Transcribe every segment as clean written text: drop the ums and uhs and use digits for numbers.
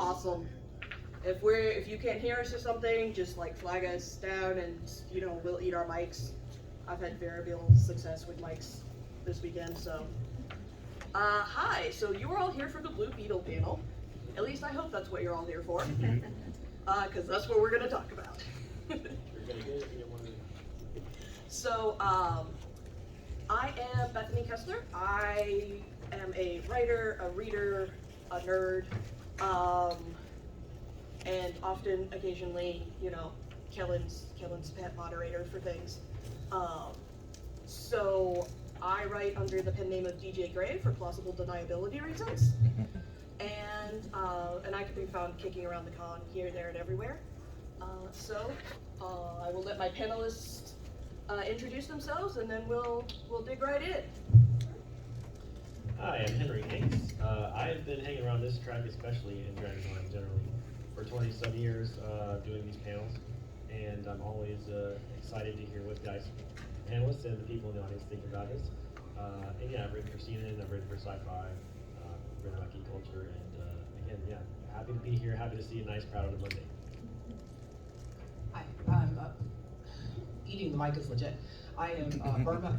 Awesome. If you can't hear us or something, just like flag us down and we'll eat our mics. I've had variable success with mics this weekend, so. Hi, so you were all here for the Blue Beetle panel. At least I hope that's what you're all here for. Because that's what we're gonna talk about. So, I am Bethany Kessler. I am a writer, a reader, a nerd, and often, occasionally, Kellen's pet moderator for things. So I write under the pen name of DJ Gray for plausible deniability reasons, and I can be found kicking around the con here, there, and everywhere. So I will let my panelists introduce themselves, and then we'll dig right in. Hi, I'm Henry Hanks. I've been hanging around this track, especially in DragonCon generally, for 20-some years doing these panels, and I'm always excited to hear what guys, panelists, and the people in the audience think about this. And yeah, I've written for CNN, I've written for Sci-Fi, written about geek culture, and again, yeah, happy to be here, happy to see a nice crowd on a Monday. Hi, I'm eating the mic is legit. I am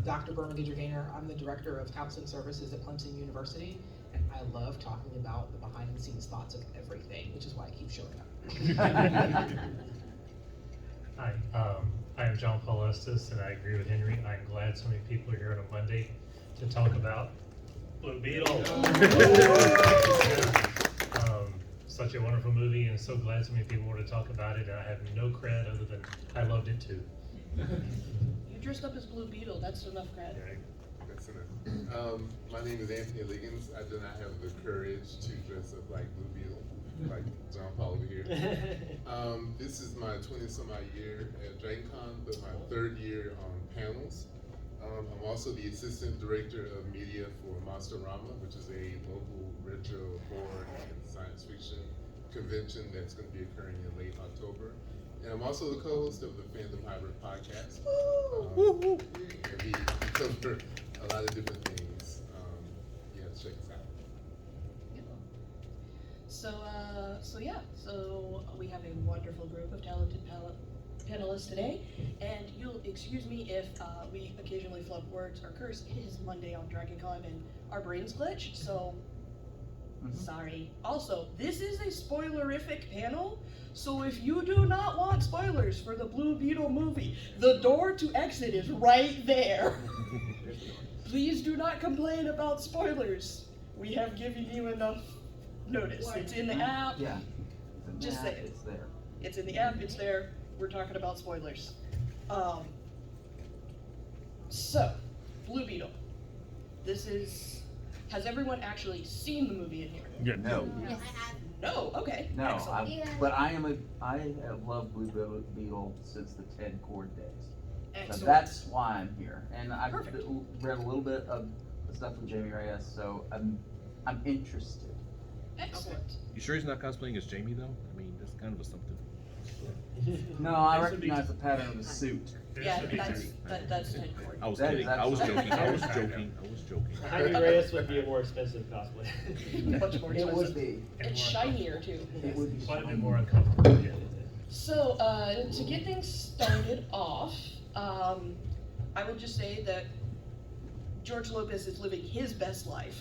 Dr. Burma Gidger-Gaynor. I'm the Director of Counseling Services at Clemson University, and I love talking about the behind-the-scenes thoughts of everything, which is why I keep showing up. Hi, I am John Paul Estes, and I agree with Henry. I'm glad so many people are here on a Monday to talk about Blue Beetle. Such a wonderful movie, and so glad so many people want to talk about it. And I have no cred other than I loved it too. You dressed up as Blue Beetle, that's enough credit. Yeah. That's enough. My name is Anthony Liggins. I do not have the courage to dress up like Blue Beetle, like John Paul over here. This is my 20-some-odd year at DragonCon, but my third year on panels. I'm also the Assistant Director of Media for Monsterama, which is a local retro horror and science fiction convention that's going to be occurring in late October. And I'm also the co-host of the Fandom Hybrid podcast. And we cover a lot of different things. Yeah, check us out. So we have a wonderful group of talented panelists today, and you'll excuse me if we occasionally flub words or curse. It is Monday on DragonCon and our brains glitch, so sorry. Also, this is a spoilerific panel, so if you do not want spoilers for the Blue Beetle movie, the door to exit is right there. Please do not complain about spoilers. We have given you enough notice. It's in the app. Yeah. Just say it. It's there. It's in the app, it's there. We're talking about spoilers. So, Blue Beetle. Has everyone actually seen the movie in here? Yeah. No. Yes, I have. No, okay. No. Excellent. But I have loved Blue Beetle since the Ted Cord days. Excellent. So that's why I'm here. And I've Perfect. read a little bit of the stuff from Jamie Reyes, so I'm interested. Excellent. You sure he's not cosplaying as Jamie though? I mean, that's kind of a something. No, I recognize the pattern of the suit. Yeah, that's Ted Cord. I was That is kidding. I was absolutely- joking. I was joking. I was joking. Jaime Reyes would be a more expensive cosplay. Much more It would expensive. be. It's shinier too. It would be Quite a bit more uncomfortable. Yeah. So, to get things started off, I will just say that George Lopez is living his best life.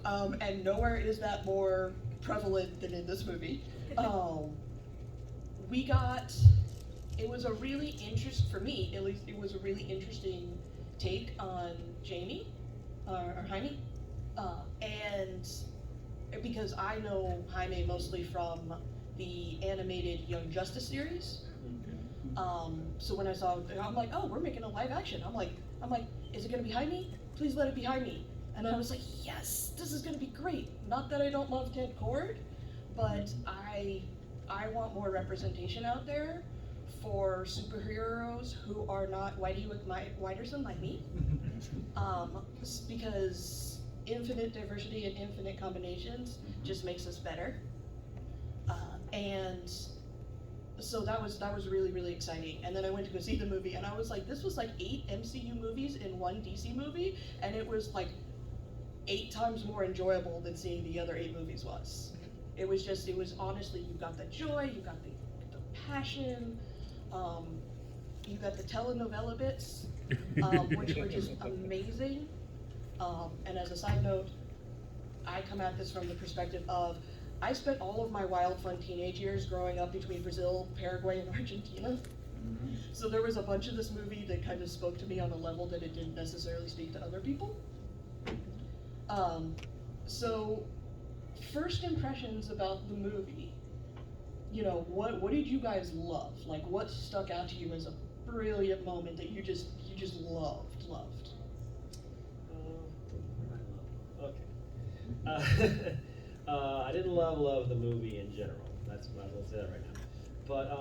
And nowhere is that more prevalent than in this movie. It was a really for me, at least, it was a really interesting take on Jamie, or Jaime, and because I know Jaime mostly from the animated Young Justice series. So when I saw, I'm like, oh, we're making a live action. I'm like, is it gonna be Jaime? Please let it be Jaime. And I was like, yes, this is gonna be great. Not that I don't love Ted Cord, but I want more representation out there for superheroes who are not Whitey Whiterson like me. Because infinite diversity and infinite combinations just makes us better. And so that was really, really exciting. And then I went to go see the movie, and I was like, this was like 8 MCU movies in one DC movie, and it was like 8 times more enjoyable than seeing the other 8 movies was. It was honestly, you got the joy, you got the passion, you got the telenovela bits, which were just amazing. And as a side note, I come at this from the perspective of, I spent all of my wild, fun teenage years growing up between Brazil, Paraguay, and Argentina. So there was a bunch of this movie that kind of spoke to me on a level that it didn't necessarily speak to other people. So first impressions about the movie, you know, what did you guys love? Like, what stuck out to you as a brilliant moment that you just loved? Okay. I didn't love the movie in general. That's what I was gonna say that right now. But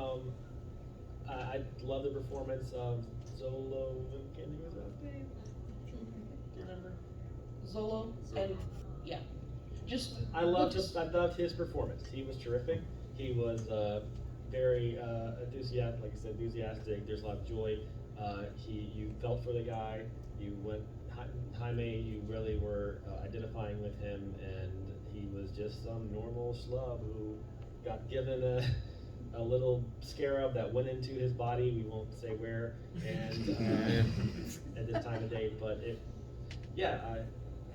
I love the performance of Zolo. Can't think of his last name. Do you remember? Zolo, and yeah, I loved his performance. He was terrific. He was very enthusiastic. Like I said, enthusiastic. There's a lot of joy. You felt for the guy. You went. Jaime, you really were identifying with him, and he was just some normal schlub who got given a little scarab that went into his body. We won't say where, and at this time of day, but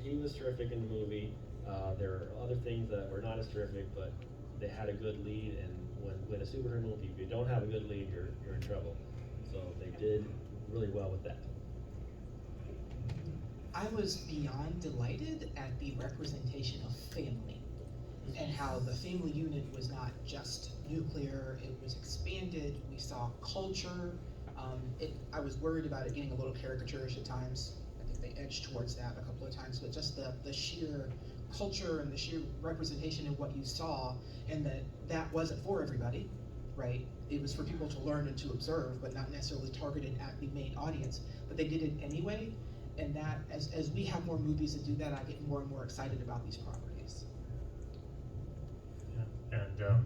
he was terrific in the movie. There are other things that were not as terrific, but they had a good lead, and when a superhero movie, if you don't have a good lead, you're in trouble. So they did really well with that. I was beyond delighted at the representation of family and how the family unit was not just nuclear, it was expanded. We saw culture. I was worried about it getting a little caricaturish at times. I think they edged towards that a couple of times, but just the sheer culture and the sheer representation of what you saw, and that wasn't for everybody, right? It was for people to learn and to observe, but not necessarily targeted at the main audience, but they did it anyway. And that, as we have more movies that do that, I get more and more excited about these properties. Yeah. And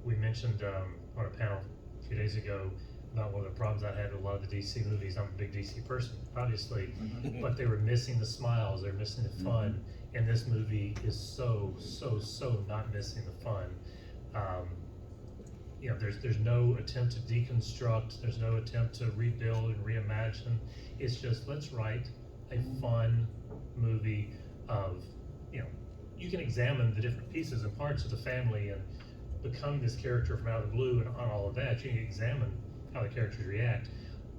we mentioned on a panel a few days ago about one of the problems I had with a lot of the DC movies. I'm a big DC person, obviously, but they were missing the smiles, they're missing the fun, and this movie is so not missing the fun. You know, there's no attempt to deconstruct, there's no attempt to rebuild and reimagine. It's just, let's write a fun movie of, you know, you can examine the different pieces and parts of the family and become this character from out of the blue and on all of that. You can examine how the characters react,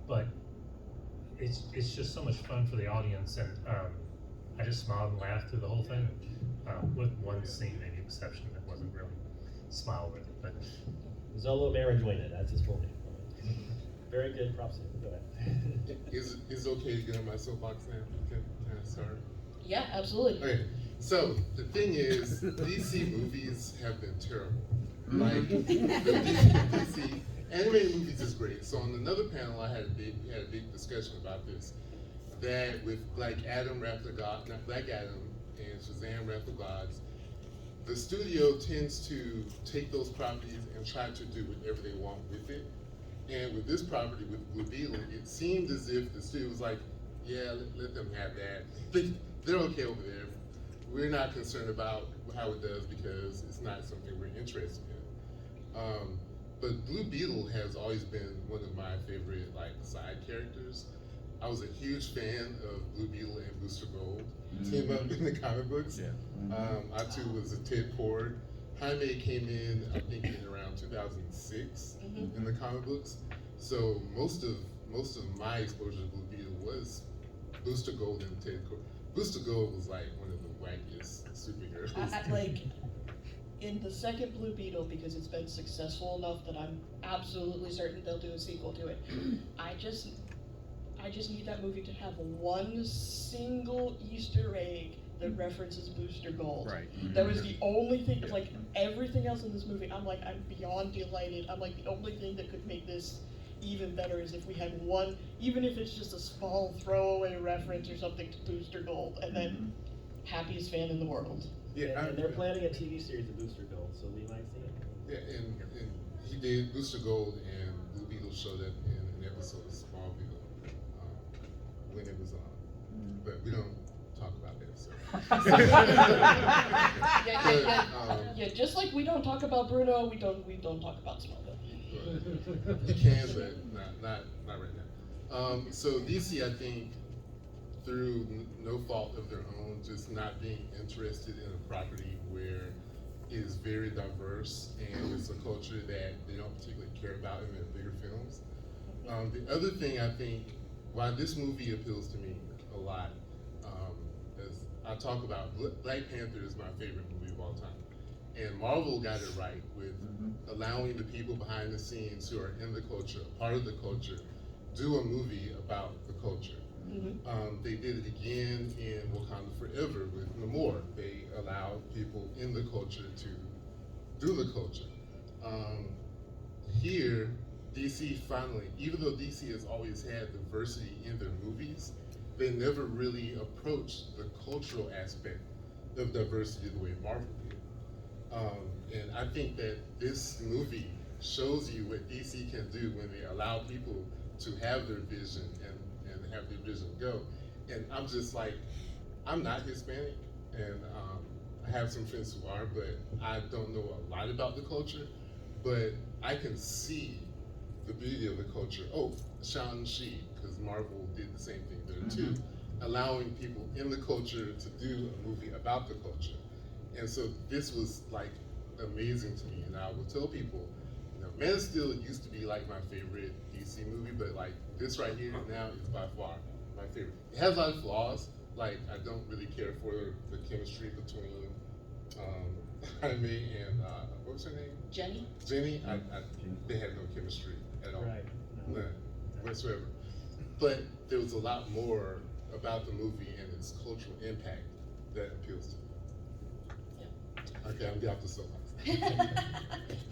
but it's just so much fun for the audience, and I just smiled and laughed through the whole thing, with one scene maybe exception that wasn't really smile with it, but. Zolo Marijuana, that's his full name. Very good, props. Go ahead. Is it okay to get on my soapbox now? Can I start? Yeah, absolutely. Okay, so the thing is, DC movies have been terrible. Like, the DC animated movies is great. So on another panel, I had a big discussion about this. That with like Black Adam and Shazam Wrath of Gods, the studio tends to take those properties and try to do whatever they want with it. And with this property, with Blue Beetle, it seemed as if the studio was like, yeah, let them have that. They're okay over there. We're not concerned about how it does because it's not something we're interested in. But Blue Beetle has always been one of my favorite side characters. I was a huge fan of Blue Beetle and Booster Gold. Team up in the comic books. Yeah. I too was a Ted Cord. Jaime came in, I think, in around 2006 in the comic books. So most of my exposure to Blue Beetle was Booster Gold and Ted Cord. Booster Gold was like one of the wackiest superheroes. Like in the second Blue Beetle, because it's been successful enough that I'm absolutely certain they'll do a sequel to it. I just need that movie to have one single Easter egg that references Booster Gold. Right. That was the only thing. Like everything else in this movie, I'm beyond delighted. I'm like, the only thing that could make this even better is if we had one, even if it's just a small throwaway reference or something to Booster Gold, and then happiest fan in the world. Yeah, and they're planning a TV series of Booster Gold, so we might see it. Yeah, and he did Booster Gold, and Blue Beetle showed up in an episode of Smallville when it was on. But we don't talk about that. So. Yeah, just like we don't talk about Bruno, we don't talk about Smallville. You can, but not right now. So DC, I think, through no fault of their own, just not being interested in a property where it is very diverse and it's a culture that they don't particularly care about in their bigger films. The other thing I think, why this movie appeals to me a lot, as I talk about, Black Panther is my favorite movie of all time. And Marvel got it right with allowing the people behind the scenes who are in the culture, part of the culture, do a movie about the culture. They did it again in Wakanda Forever with Namor. They allowed people in the culture to do the culture. Here, DC finally, even though DC has always had diversity in their movies, they never really approached the cultural aspect of diversity the way Marvel did. And I think that this movie shows you what DC can do when they allow people to have their vision and have their vision go. And I'm just like, I'm not Hispanic, and I have some friends who are, but I don't know a lot about the culture, but I can see the beauty of the culture. Oh, Shang-Chi, because Marvel did the same thing there too, allowing people in the culture to do a movie about the culture. And so this was like amazing to me, and I would tell people, you know, Man of Steel used to be like my favorite DC movie, but like this right here now is by far my favorite. It has a lot of flaws, like I don't really care for the chemistry between Jaime and what was her name? Jenny? Jenny. They had no chemistry at all, Right. No. none whatsoever. But there was a lot more about the movie and its cultural impact that appeals to me. Okay, I'm getting off the soapbox.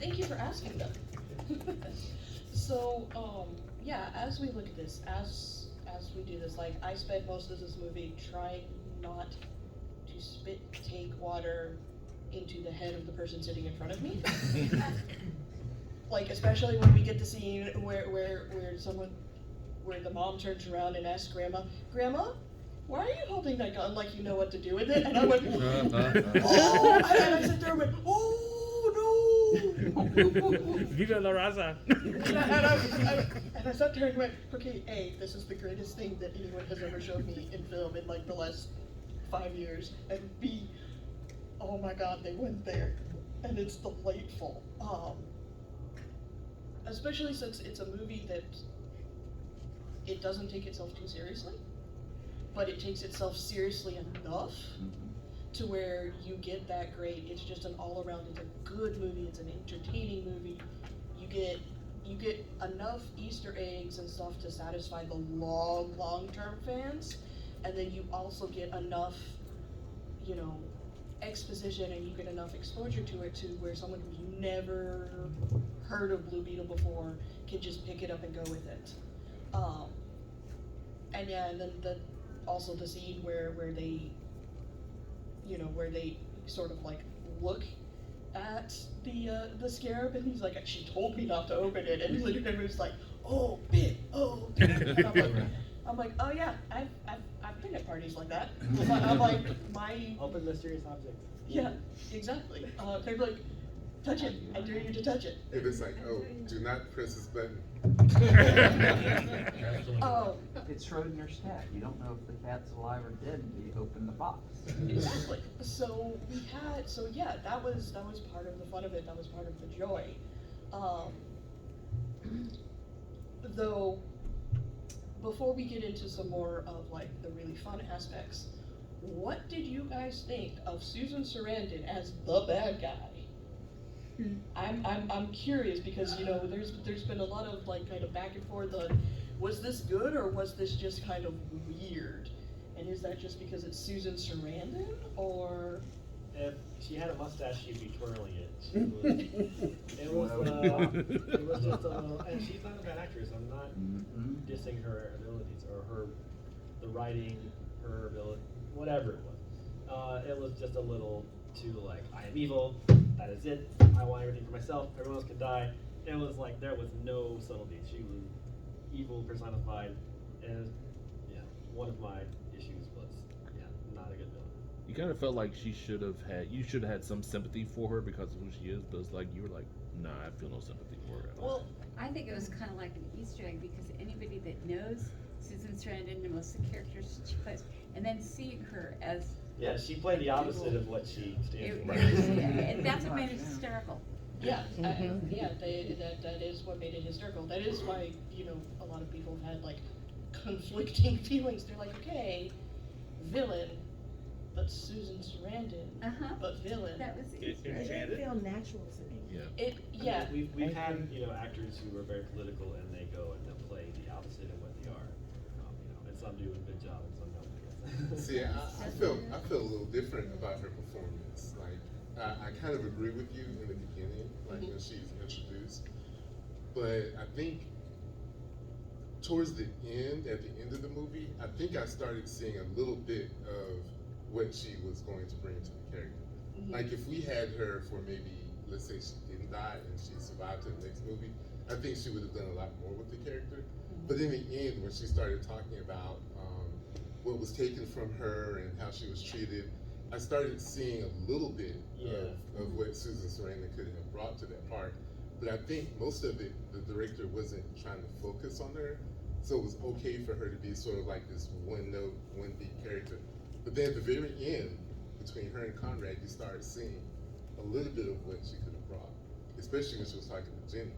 Thank you for asking them. So, yeah, as we look at this, as we do this, like, I spent most of this movie trying not to spit take water into the head of the person sitting in front of me. Like, especially when we get the scene where the mom turns around and asks Grandma, why are you holding that gun like you know what to do with it? And I went, oh, and I sat there and went, oh no. Viva la raza! And I sat there and went, okay, A, this is the greatest thing that anyone has ever shown me in film in like the last 5 years. And B, oh my God, they went there. And it's delightful. Especially since it's a movie that it doesn't take itself too seriously, but it takes itself seriously enough to where you get that great. It's just an all-around, it's a good movie, it's an entertaining movie. You get enough Easter eggs and stuff to satisfy the long-term fans, and then you also get enough, you know, exposition, and you get enough exposure to it to where someone who's never heard of Blue Beetle before can just pick it up and go with it. And yeah, and then also the scene where they, you know, where they sort of like look at the scarab, and he's like, she told me not to open it, and literally was like, oh, bit. And I'm like, oh yeah, I've been at parties like that. I'm like, my Open mysterious object. yeah, exactly. They're like, touch it. I dare you to touch it. If it's like, oh, do not press this button. Oh, It's Schrodinger's cat. You don't know if the cat's alive or dead until you open the box. exactly. So yeah, that was part of the fun of it. That was part of the joy. Though, before we get into some more of like the really fun aspects, what did you guys think of Susan Sarandon as the bad guy? I'm curious because, you know, there's been a lot of like kind of back and forth on, was this good or was this just kind of weird? And is that just because it's Susan Sarandon, or? If she had a mustache, she'd be twirling it. It was just a little, and she's not a bad actress. I'm not dissing her abilities or the writing, her ability, whatever it was. It was just a little too like, I am evil, that is it, I want everything for myself, everyone else can die. It was like, there was no subtlety. She was evil personified, and yeah, one of my issues was, yeah, not a good villain. You kind of felt like you should have had some sympathy for her because of who she is, but it's like you were like, nah, I feel no sympathy for her at all. Well, I think it was kind of like an Easter egg because anybody that knows Susan Sarandon and most of the characters she plays, and then seeing her as Yeah, she played the opposite of what she it, stands it for. was, and that's what made it hysterical. yeah, that is what made it hysterical. That is why, you know, a lot of people have had like conflicting feelings. They're like, okay, villain, but Susan Sarandon, Uh-huh. but villain. That was Easter It egg. didn't feel natural to me. Yeah. Yeah. We've had, you know, actors who are very political and they go and they'll play the opposite of what they are. You know, and some do a good job and some don't, I guess. See, I felt a little different about her performance. Like, I kind of agree with you in the beginning, like when she's introduced, but I think towards the end, at the end of the movie, I think I started seeing a little bit of what she was going to bring to the character. Like if we had her for maybe, let's say she didn't die and she survived to the next movie, I think she would have done a lot more with the character. But in the end, when she started talking about what was taken from her and how she was treated, I started seeing a little bit of what Susan Sarandon could have brought to that part. But I think most of it, the director wasn't trying to focus on her, so it was okay for her to be sort of like this one note, one beat character. But then at the very end, between her and Conrad, you start seeing a little bit of what she could have brought, especially when she was talking to Jenny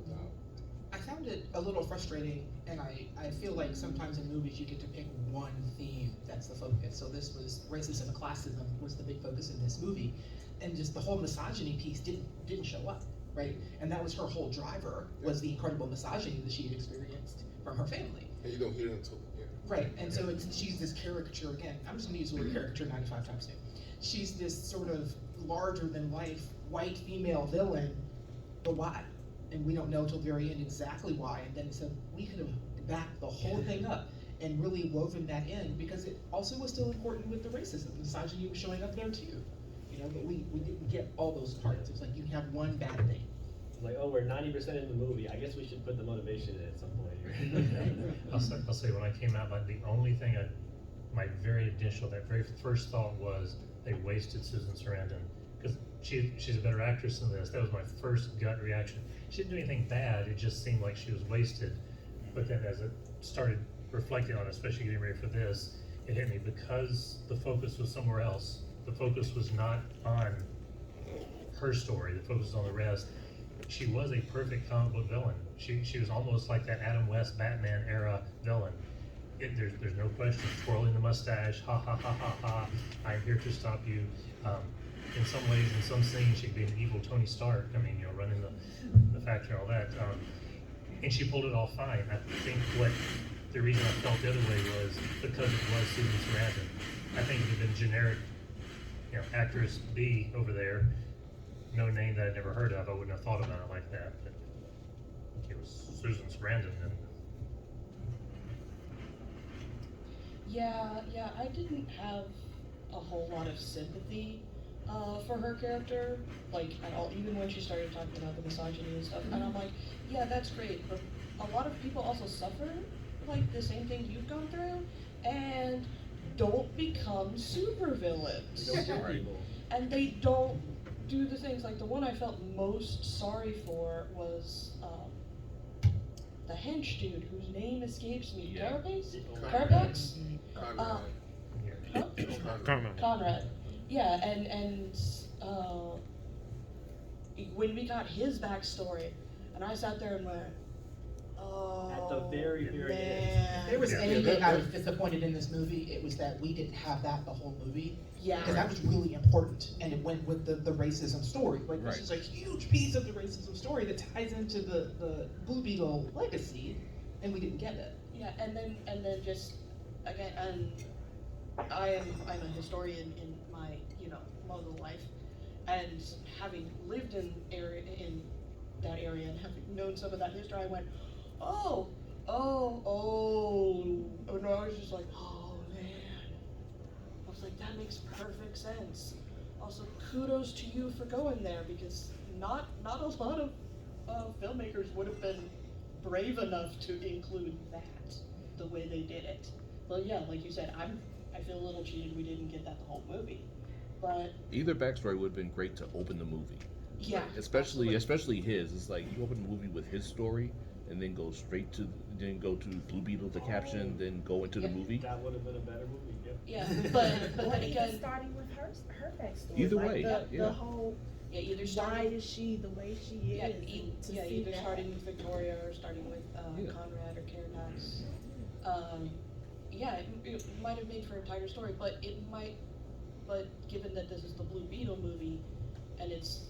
about. I found it a little frustrating, and I feel like sometimes in movies you get to pick one theme that's the focus. So this was racism and classism was the big focus in this movie, and just the whole misogyny piece didn't show up, right? And that was her whole driver, was the incredible misogyny that she had experienced from her family. And you don't hear it until the end. Right, and so she's this caricature again. I'm just gonna use the word caricature 95 times new. She's this sort of larger than life white female villain, but why? And we don't know till the very end exactly why. And then so we could have backed the whole thing up and really woven that in because it also was still important with the racism. Misogyny was showing up there too. You know, but we didn't get all those parts. It's like you have one bad thing. Like, oh, we're 90% in the movie. I guess we should put the motivation in at some point here. I'll say when I came out, the only thing my very initial, that very first thought was they wasted Susan Sarandon because she's a better actress than this. That was my first gut reaction. She didn't do anything bad. It just seemed like she was wasted. But then as it started reflecting on it, especially getting ready for this, it hit me because the focus was somewhere else. The focus was not on her story. The focus was on the rest. She was a perfect comic book villain. She was almost like that Adam West Batman era villain. There's no question. Twirling the mustache, ha ha ha ha ha. I'm here to stop you. In some ways, in some scenes, she'd be an evil Tony Stark. I mean, you know, running the factory and all that. And she pulled it all fine. I think the reason I felt the other way was because it was Susan Sarandon. I think if it had been generic, you know, actress B over there, no name that I'd never heard of, I wouldn't have thought about it like that. But it was Susan Sarandon, and Yeah, I didn't have a whole lot of sympathy for her character, like at all, even when she started talking about the misogyny and stuff, and I'm like, yeah, that's great, but a lot of people also suffer like the same thing you've gone through, and don't become super villains. Don't kill people. And they don't do the things, like the one I felt most sorry for was the hench dude whose name escapes me. Yeah. Carapax? Conrad. Huh? Carmen. Conrad. Yeah, and when we got his backstory, and I sat there and went, oh, At the very, very end. man. If there was Yeah. anything I was disappointed in this movie, it was that we didn't have that the whole movie. Yeah. Because that was really important, and it went with the racism story. Like, Right. this is a huge piece of the racism story that ties into the Blue Beetle legacy, and we didn't get it. Yeah, and then just again, and I'm a historian in my model life, and having lived in that area and having known some of that history, I went, oh, and I was just like, oh man, I was like, that makes perfect sense. Also, kudos to you for going there, because not a lot of filmmakers would have been brave enough to include that the way they did it. Well, yeah, like you said, I feel a little cheated we didn't get that the whole movie. But Either backstory would have been great to open the movie. yeah, Especially his. It's like you open the movie with his story, and then go straight to go to Blue Beetle, the caption, then go into the Yeah. movie. That would have been a better movie, yeah. yeah, but Or then even again, starting with her backstory. Either like way, the yeah. whole yeah, either why starting, is she the way she is. yeah, and to see either that. starting with Victoria or starting with Yeah. Conrad or Caradox. Yeah, it might have made for a tighter story, but given that this is the Blue Beetle movie, and it's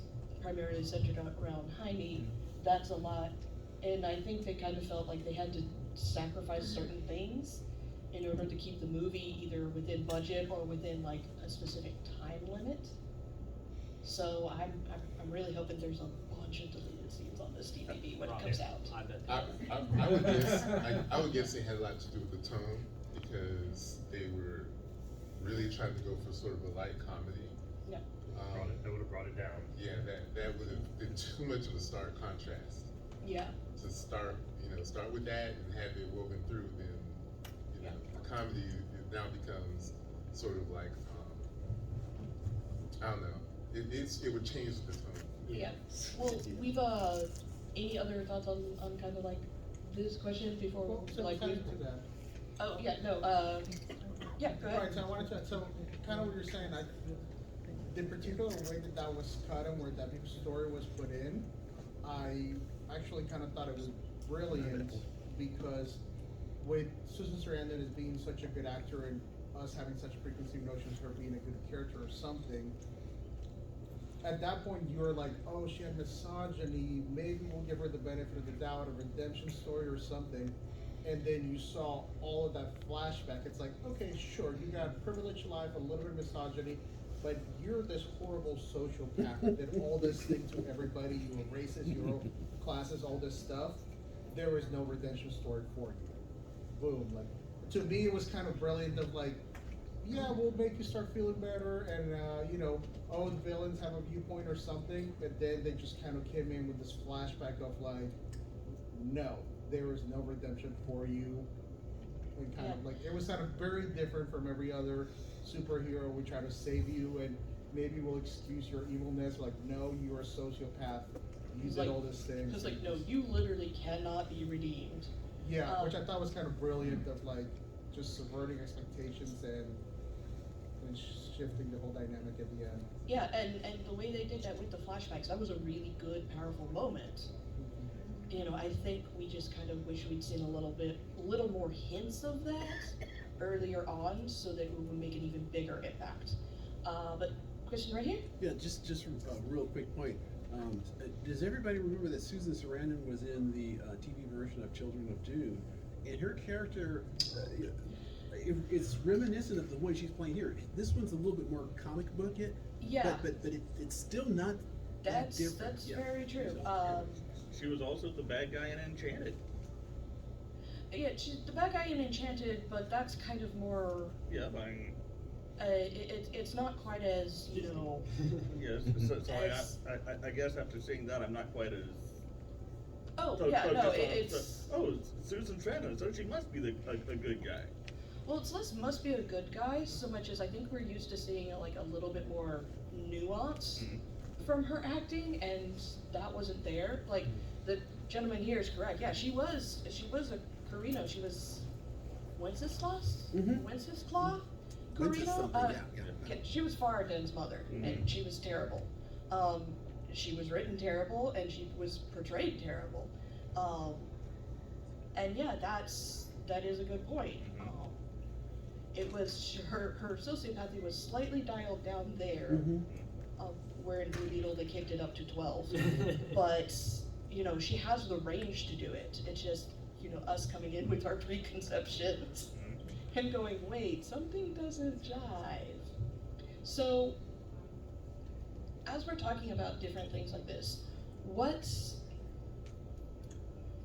primarily centered around Jaime, that's a lot, and I think they kind of felt like they had to sacrifice certain things in order to keep the movie either within budget or within like a specific time limit. So I'm really hoping there's a bunch of deleted scenes on this DVD when it comes out. I bet. I would guess, I would guess it had a lot to do with the tone, because they were really trying to go for sort of a light comedy. Yeah. That would have brought it down. Yeah, that would have been too much of a stark contrast. Yeah. To start with that and have it woven through, then, the comedy it now becomes sort of like, I don't know, it would change the tone. Yeah. Well, we've any other thoughts on kind of like this question before Well, so like kind we? of to that. Oh yeah, no. Yeah, go ahead. Right, so I wanted to, so kind of what you're saying, the particular way that was cut and where that big story was put in, I actually kind of thought it was brilliant, because with Susan Sarandon as being such a good actor and us having such preconceived notions of her being a good character or something, at that point you were like, oh, she had misogyny, maybe we'll give her the benefit of the doubt, a redemption story or something. And then you saw all of that flashback. It's like, okay, sure, you got a privileged life, a little bit of misogyny, but you're this horrible sociopath that did all this thing to everybody. You were racist, you were classes, all this stuff. There is no redemption story for you. Boom. Like, to me, it was kind of brilliant of like, yeah, we'll make you start feeling better, and oh, the villains have a viewpoint or something. But then they just kind of came in with this flashback of like, no, there is no redemption for you. And kind of like, it was kind of very different from every other superhero. We try to save you, and maybe we'll excuse your evilness. Like, no, you're a sociopath. You did all this things. It's like, no, you literally cannot be redeemed. Yeah, which I thought was kind of brilliant of like just subverting expectations and shifting the whole dynamic at the end. Yeah, and the way they did that with the flashbacks, that was a really good, powerful moment. I think we just kind of wish we'd seen a little more hints of that earlier on, so that we would make an even bigger impact. But question right here? Yeah, just a real quick point. Does everybody remember that Susan Sarandon was in the TV version of Children of Dune, and her character it's reminiscent of the one she's playing here. This one's a little bit more comic book it, Yeah. but it's still not that different. That's Yeah. very true. She was also the bad guy in Enchanted. Yeah, she's the bad guy in Enchanted, but that's kind of more. Yeah, I mean, It's not quite as yes. So As- I guess after seeing that, I'm not quite as. Oh so- yeah, so no, just, it's. it's Susan Sarandon, so she must be a good guy. Well, it's less must be a good guy so much as I think we're used to seeing like a little bit more nuance from her acting, and that wasn't there. Like the gentleman here is correct. Yeah, she was a Carino. She was Wenceslas? Mhm. Wenceslas? Princess Carino? something, yeah. She was Faradin's mother, and she was terrible. She was written terrible, and she was portrayed terrible. And yeah, that is a good point. It was her sociopathy was slightly dialed down there, where in Blue Beetle they kicked it up to 12. But she has the range to do it. It's just us coming in with our preconceptions and going, wait, something doesn't jive. So as we're talking about different things like this, what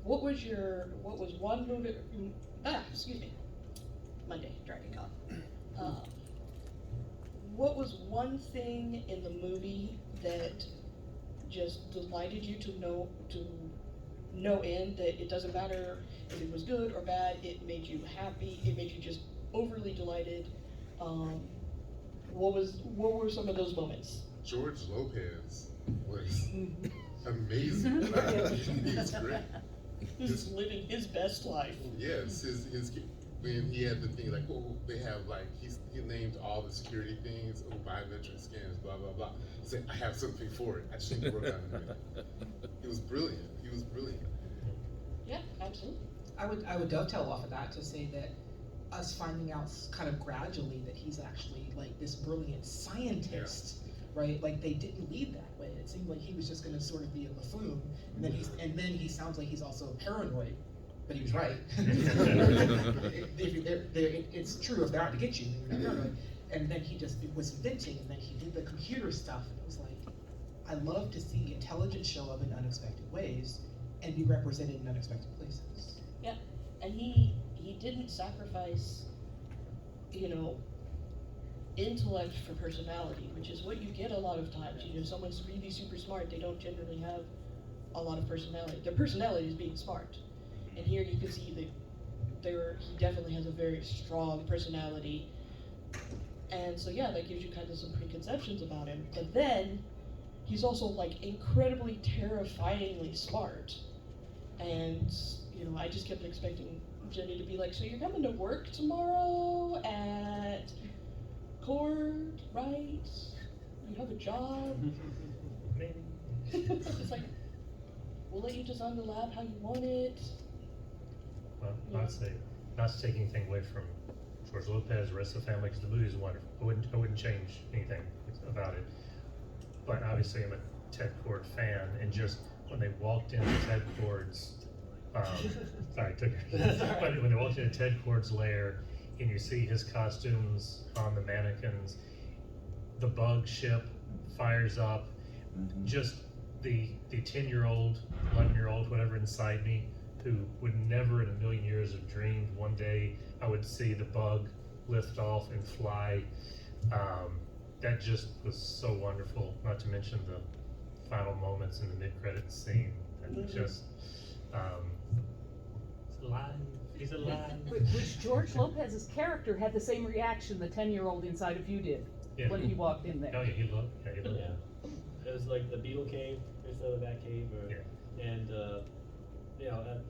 was one movie? Excuse me. Monday, DragonCon. What was one thing in the movie that just delighted you to no end, that it doesn't matter if it was good or bad, it made you happy, it made you just overly delighted? What were some of those moments? George Lopez was amazing. He's great. He's living his best life. Yes, his when he had the thing like, oh, they have like he named all the security things, oh, biometric scans, blah blah blah. He said, I have something for it. I just need to work on it. It was brilliant. He was brilliant. Yeah, absolutely. I would dovetail off of that to say that us finding out kind of gradually that he's actually like this brilliant scientist, right? Like they didn't lead that way. It seemed like he was just going to sort of be a buffoon, and then he sounds like he's also paranoid, but he was right. It's true if they're out to get you, then you're paranoid. And then he just was inventing, and then he did the computer stuff, and it was like, I love to see intelligence show up in unexpected ways and be represented in unexpected places. Yeah, and he didn't sacrifice, intellect for personality, which is what you get a lot of times. Someone's really super smart, they don't generally have a lot of personality. Their personality is being smart. And here you can see that he definitely has a very strong personality. And so yeah, that gives you kind of some preconceptions about him. But then, he's also like incredibly terrifyingly smart. And, I just kept expecting Jenny to be like, so you're coming to work tomorrow at Cord, right? You have a job? Maybe. It's like, we'll let you design the lab how you want it. Well, Yeah. I'd say, not to take anything away from George Lopez, the rest of the family, because the movie is wonderful. I wouldn't change anything about it. But obviously, I'm a Ted Cord fan, and just when they walked into Ted Cord's, sorry, when they walked into Ted Cord's lair, and you see his costumes on the mannequins, the bug ship fires up, just the 10-year-old, 11-year-old, whatever inside me, who would never in a million years have dreamed one day I would see the bug lift off and fly. That just was so wonderful, not to mention the final moments in the mid-credits scene. And just, it's alive, he's alive. Which George Lopez's character had the same reaction the 10-year-old inside of you did when he walked in there. Oh yeah, he loved it. Yeah. It was like the Beetle cave instead of that cave, and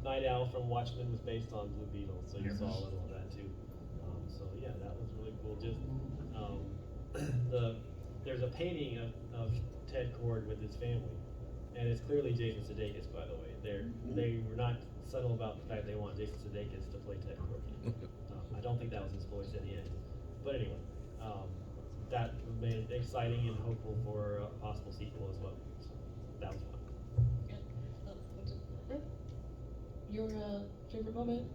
Night Owl from Watchmen was based on Blue Beetle, so you saw a little of that too. So yeah, that was really cool. Just there's a painting of Ted Cord with his family, and it's clearly Jason Sudeikis, by the way. They were not subtle about the fact they want Jason Sudeikis to play Ted Cord. I don't think that was his voice in the end, but anyway, that made it exciting and hopeful for a possible sequel as well. So that was fun. Your favorite moment?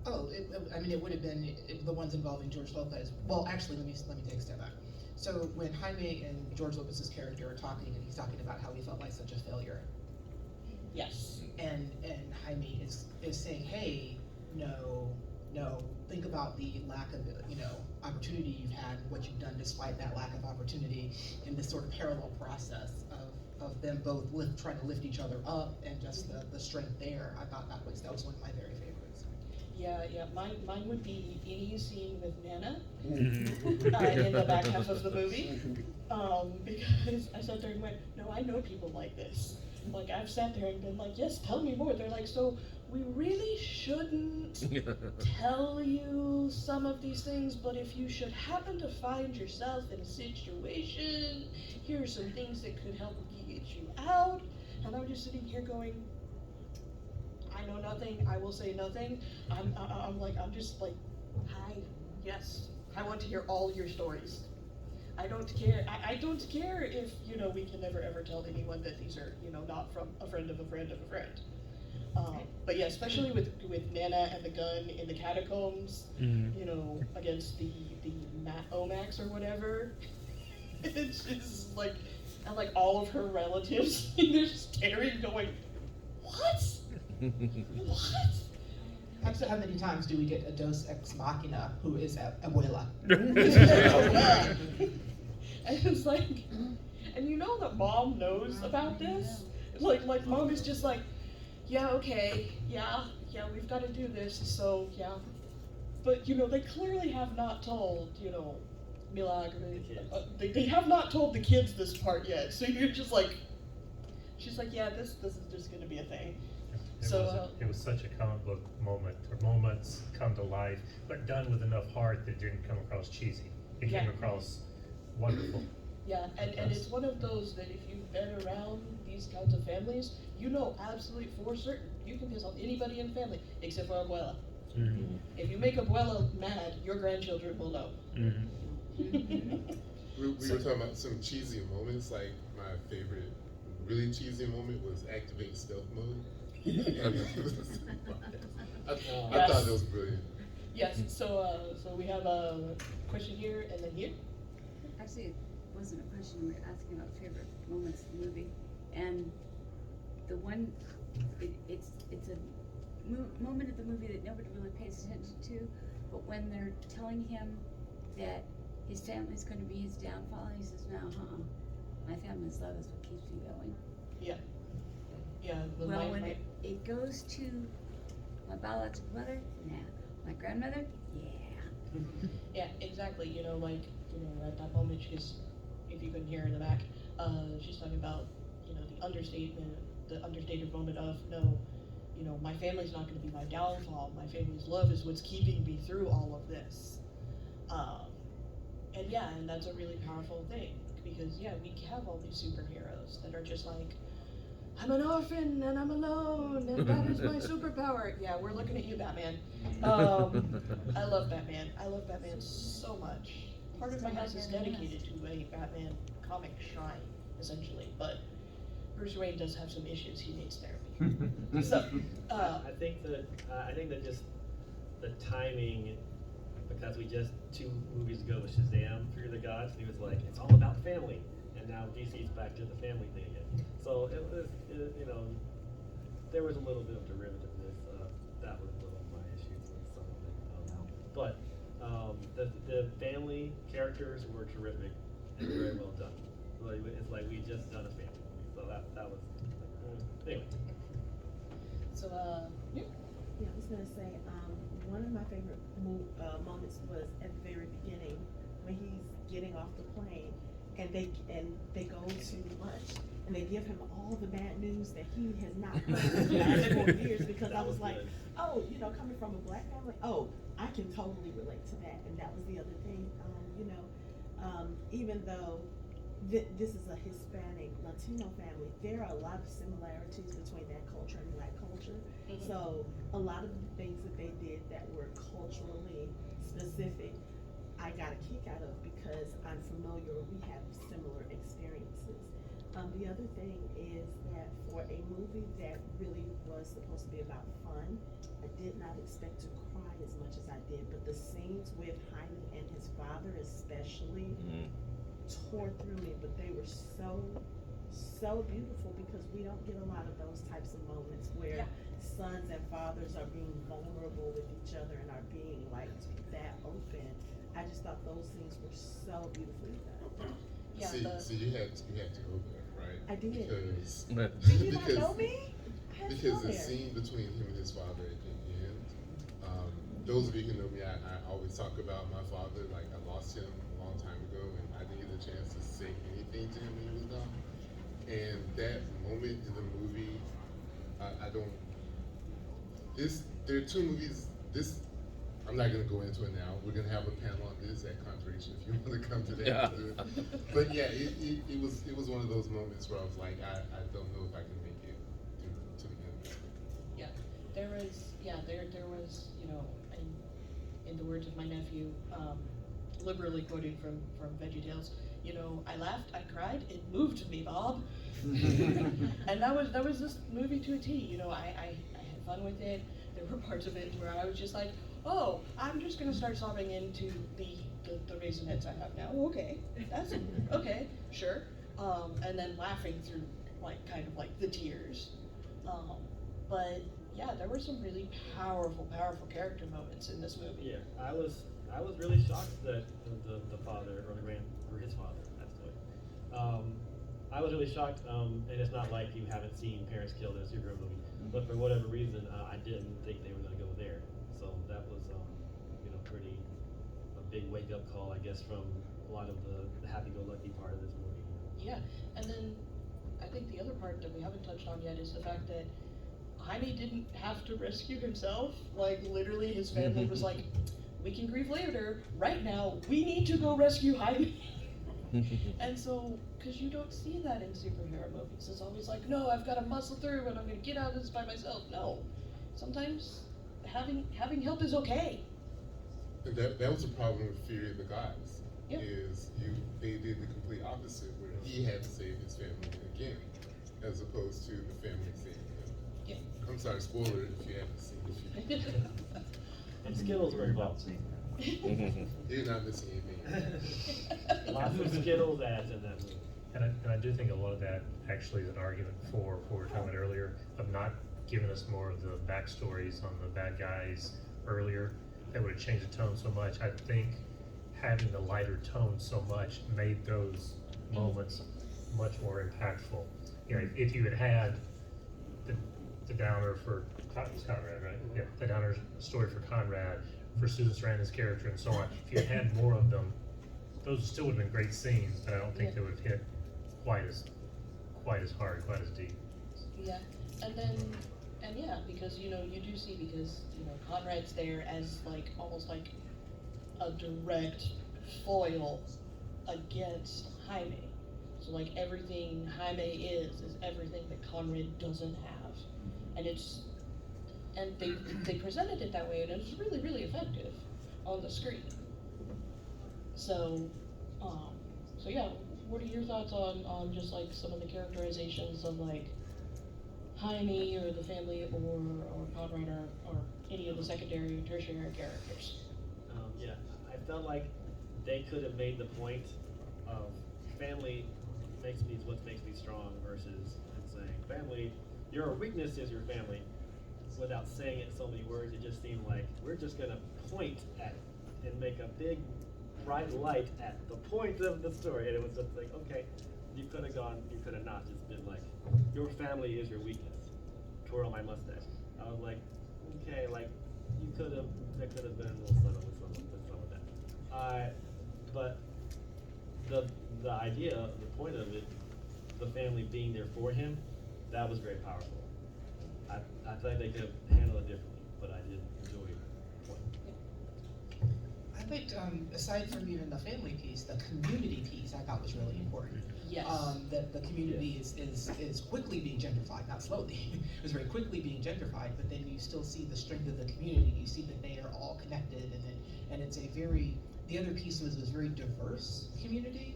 Oh, it would have been the ones involving George Lopez. Well, actually, let me take a step back. So when Jaime and George Lopez's character are talking, and he's talking about how he felt like such a failure. Yes. And Jaime is saying, hey, no, think about the lack of opportunity you've had, what you've done despite that lack of opportunity, in this sort of parallel process of them both trying to lift each other up, and just the strength there. I thought that was one of my very favorites. Yeah, mine would be any scene with Nana in the back half of the movie, because I sat there and went, no, I know people like this. Like, I've sat there and been like, yes, tell me more. They're like, so we really shouldn't tell you some of these things, but if you should happen to find yourself in a situation, here are some things that could help get you out. And I'm just sitting here going, I know nothing, I will say nothing. I'm just like, hi, yes, I want to hear all your stories. I don't care. I don't care if, we can never ever tell anyone that these are, not from a friend of a friend of a friend. But yeah, especially with Nana and the gun in the catacombs, against the Omax or whatever. It's just like, and like all of her relatives, they're staring, going, what? What? How many times do we get a Deus Ex Machina who is Abuela? And it's like, and that mom knows about this. Like mom is just like, yeah, okay, yeah, we've got to do this, so yeah. but they clearly have not told, Milagre, The kids. they have not told the kids this part yet, so you're just like, she's like, yeah, this is just gonna be a thing. It was such a comic book moment, or moments come to life, but done with enough heart that it didn't come across cheesy. It came Yeah. across wonderful. Yeah, and it's one of those that if you've been around these kinds of families, you know absolutely for certain, you can piss off anybody in the family, except for Abuela. Mm-hmm. If you make Abuela mad, your grandchildren will know. Mm-hmm. We were talking about some cheesy moments. Like my favorite, really cheesy moment was activate stealth mode. I thought that was brilliant. Yes. So we have a question here and then here. Actually, it wasn't a question. We were asking about favorite moments in the movie, and the one, it's a moment of the movie that nobody really pays attention to, but when they're telling him that his family's going to be his downfall, he says, "No, my family's love is what keeps me going." Yeah. Yeah. Well, when it goes to my biological mother, nah. My grandmother, yeah. Yeah, exactly. At that moment, if you couldn't hear her in the back, she's talking about, the understated moment of, no, my family's not going to be my downfall. My family's love is what's keeping me through all of this. And that's a really powerful thing because, we have all these superheroes that are just like, I'm an orphan and I'm alone and that is my superpower. Yeah, we're looking at you, Batman. I love Batman. I love Batman so much. Part of my house is dedicated to a Batman comic shrine, essentially, but Bruce Wayne does have some issues. He needs therapy. So, I think that just the timing, because we just 2 movies ago with Shazam, Fear the Gods, and he was like, it's all about family. And now DC's back to the family thing again. So it was, there was a little bit of derivativeness. That was a little of my issues with some of it. But the family characters were terrific and very well done. It's like we just done a family movie. So that was, anyway. So, yeah. Yeah, I was gonna say, one of my favorite moments was at the very beginning when he's getting off the plane and they go to lunch and they give him all the bad news that he has not heard in the last 4 years because I was like, good. oh, coming from a black family, oh, I can totally relate to that. And that was the other thing, even though this is a Hispanic Latino family, there are a lot of similarities between that culture and black culture. Mhm. So a lot of the things that they did that were culturally specific, I got a kick out of because I'm familiar, we have similar experiences. The other thing is that for a movie that really was supposed to be about fun, I did not expect to cry as much as I did, but the scenes with Jaime and his father especially tore through me, but they were so beautiful because we don't get a lot of those types of moments where sons and fathers are being vulnerable with each other and are being like that open. I just thought those scenes were so beautifully done. Yeah, See, you had to go there, right? I did. Because Do you not know me? I had to because go the there. scene between him and his father at the end, those of you who know me, I always talk about my father. Like I lost him a long time ago, and I didn't get a chance to say anything to him when he was gone. And that moment in the movie, I don't. There are 2 movies. I'm not going to go into it now. We're going to have a panel on this at Conjuration if you want to come to that. Yeah. But yeah, it was one of those moments where I was like, I don't know if I can make it to the end. Yeah, there was, in the words of my nephew, liberally quoting from VeggieTales, I laughed, I cried, it moved me, Bob. And that was this movie to a T. I had fun with it. There were parts of it where I was just like, oh, I'm just gonna start sobbing into the Raisinets I have now. Okay, that's okay, sure. And then laughing through kind of the tears. But yeah, there were some really powerful character moments in this movie. Yeah, I was really shocked that the father or his father passed away. I was really shocked, and it's not like you haven't seen parents killed in a superhero movie, but for whatever reason, I didn't think they were going to go there. So that was, big wake up call, I guess, from a lot of the happy-go-lucky part of this movie. Yeah, and then I think the other part that we haven't touched on yet is the fact that Jaime didn't have to rescue himself. Like, literally, his family was like, we can grieve later. Right now, we need to go rescue Jaime. And so, because you don't see that in superhero movies. It's always like, no, I've got to muscle through and I'm going to get out of this by myself. No. Sometimes having help is okay. And that was the problem with Fury of the Gods. Yep. They did the complete opposite, where he had to save his family again, as opposed to the family saving him. Yeah. I'm sorry, spoiler if you haven't seen it. And Skittles were involved. You're not missing anything. Lots of Skittles ads in that movie. And I do think a lot of that actually is an argument for what we were talking about earlier, of not giving us more of the backstories on the bad guys earlier. That would have changed the tone so much. I think having the lighter tone so much made those moments much more impactful. You know, if you had the downer for Conrad, right? Yeah, the downer story for Conrad, for Susan Sarandon's character, and so on. If you had more of them, those still would have been great scenes, but I don't think they would have hit quite as hard, quite as deep. Yeah, and yeah, because you do see, because Conrad's there as like almost like a direct foil against Jaime. So like everything Jaime is everything that Conrad doesn't have, and they presented it that way, and it was really, really effective on the screen. So yeah, what are your thoughts on just like some of the characterizations of like Jaime or the family or Conrad or any of the secondary or tertiary characters? Yeah, I felt like they could have made the point of family is what makes me strong versus saying family, your weakness is your family, without saying it in so many words. It just seemed like we're just gonna point at and make a big bright light at the point of the story, and it was just like, okay, you could have not just been like, your family is your weakness. Twirl my mustache. I was like, okay, like there could have been a little subtle with some of that. But the idea, the point of it, the family being there for him, that was very powerful. I thought they could have handled it differently, but I did enjoy the point. I think, aside from even the family piece, the community piece I thought was really important. Yes. That the community is quickly being gentrified, not slowly. It was very quickly being gentrified, but then you still see the strength of the community. You see that they are all connected, and it's the other piece was very diverse community.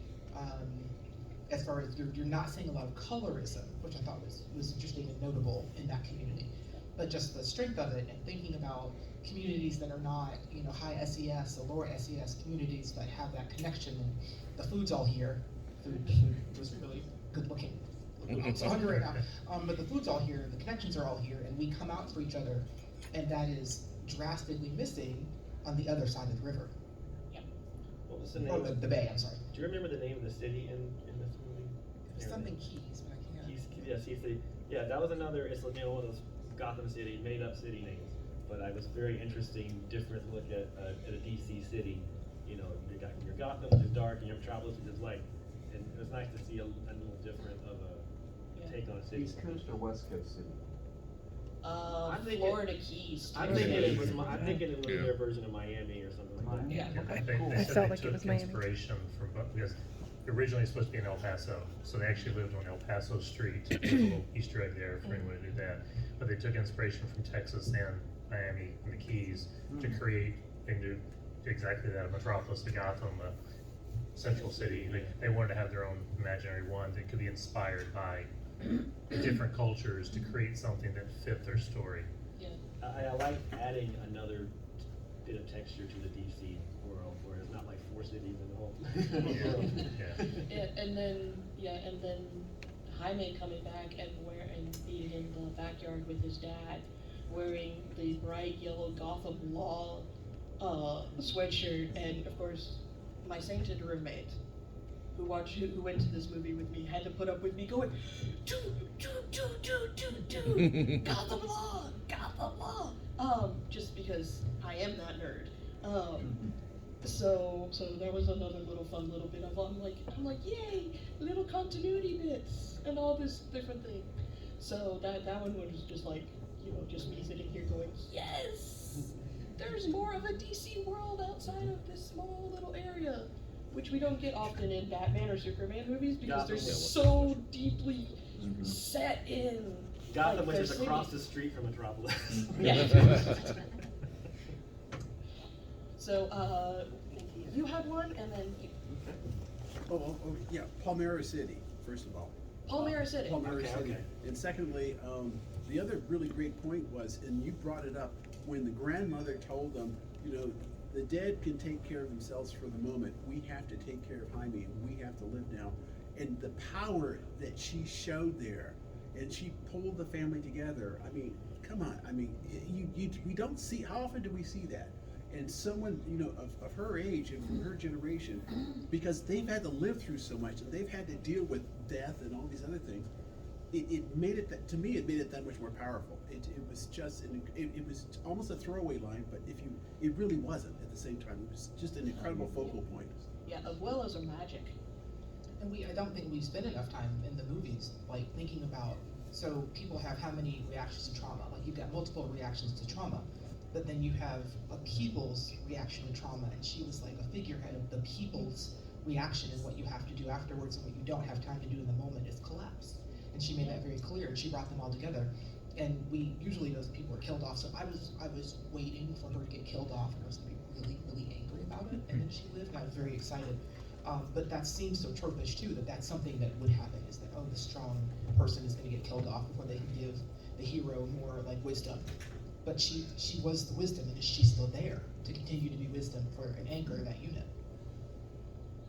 As far as you're not seeing a lot of colorism, which I thought was interesting and notable in that community. But just the strength of it, and thinking about communities that are not, high SES or lower SES communities, but have that connection, and the food's all here. Food was really good looking. I'm so hungry right now. But the food's all here, the connections are all here, and we come out for each other, and that is drastically missing on the other side of the river. What was the name? Or the bay, I'm sorry. Do you remember the name of the city in this movie? Something Keys, but I can't. Keys City. Yeah, that was another. It's one of those Gotham City made up city names. But I was very interesting, different look at a DC city. You got your Gotham, which is dark, and your Metropolis, which is light. And it was nice to see a little different of a take on a city. East Coast or West Coast city? Florida Keys. I'm thinking it was their version of Miami or something like that. Yeah. They said they took inspiration from, because originally it's supposed to be in El Paso, so they actually lived on El Paso Street. There's a little Easter egg there for anyone to do that. But they took inspiration from Texas and Miami and the Keys to create and do exactly that, a metropolis, a Gotham, a central city. They wanted to have their own imaginary one that could be inspired by different cultures to create something that fit their story. Yeah. I like adding another bit of texture to the DC world, where it's not like 4 cities in the whole world. And then Jaime coming back and being in the backyard with his dad, wearing the bright yellow Gotham Law sweatshirt, and of course my sainted roommate who went to this movie with me had to put up with me going, Gotham Law, just because I am that nerd. So that was another little fun little bit of I'm like, yay, little continuity bits and all this different thing. So that one was just like, just me sitting here going, yes, there's more of a DC world outside of this small little area, which we don't get often in Batman or Superman movies because they're so deeply set in Gotham, which their is city. across the street from Metropolis. Yeah. So, you had one, and then Yeah, Palmyra City, first of all. Palmyra City. Palmyra Okay, City. okay. And secondly, the other really great point was, and you brought it up, when the grandmother told them, the dead can take care of themselves for the moment. We have to take care of Jaime, and we have to live now. And the power that she showed there, and she pulled the family together. I mean, come on. I mean, we don't see, how often do we see that? And someone, of her age and from her generation, because they've had to live through so much, and they've had to deal with death and all these other things, it made it, to me, it made it that much more powerful. It was just, it was almost a throwaway line, but it really wasn't at the same time. It was just an incredible focal point. Yeah, abuelas are magic. And I don't think we spend enough time in the movies, like thinking about, so people have how many reactions to trauma? Like you've got multiple reactions to trauma, but then you have a people's reaction to trauma, and she was like a figurehead of the people's reaction, and what you have to do afterwards and what you don't have time to do in the moment is collapse. And she made that very clear, and she brought them all together. And we usually those people are killed off, so I was waiting for her to get killed off, and I was gonna be really, really angry about it, and then she lived, and I was very excited. But that seems so tropish too, that's something that would happen, is that, the strong person is gonna get killed off before they can give the hero more like wisdom. But she was the wisdom, and she's still there to continue to be wisdom for and anchor that unit.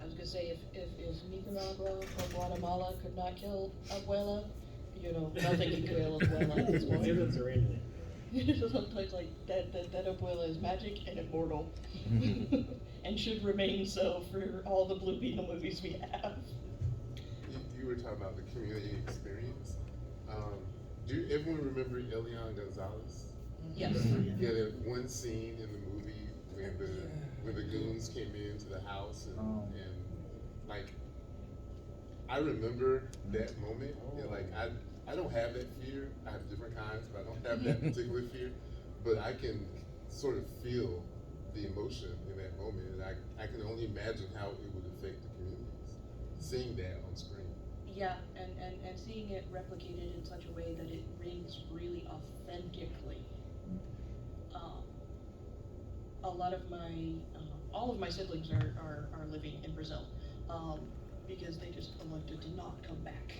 I was gonna say, if Nicaragua or Guatemala could not kill Abuela, nothing can kill Abuela at this point. Humans are in like that Abuela is magic and immortal, and should remain so for all the Blue Beetle movies we have. You were talking about the community experience. Do everyone remember Elian Gonzalez? Yes. Yeah, that one scene in the movie when the goons came into the house and like I remember that moment, and like I don't have that fear. I have different kinds, but I don't have that particular fear. But I can sort of feel the emotion in that moment, and I can only imagine how it would affect the communities seeing that on screen. Yeah, and seeing it replicated in such a way that it rings really authentically. A lot of my, all of my siblings are living in Brazil, because they just elected to not come back.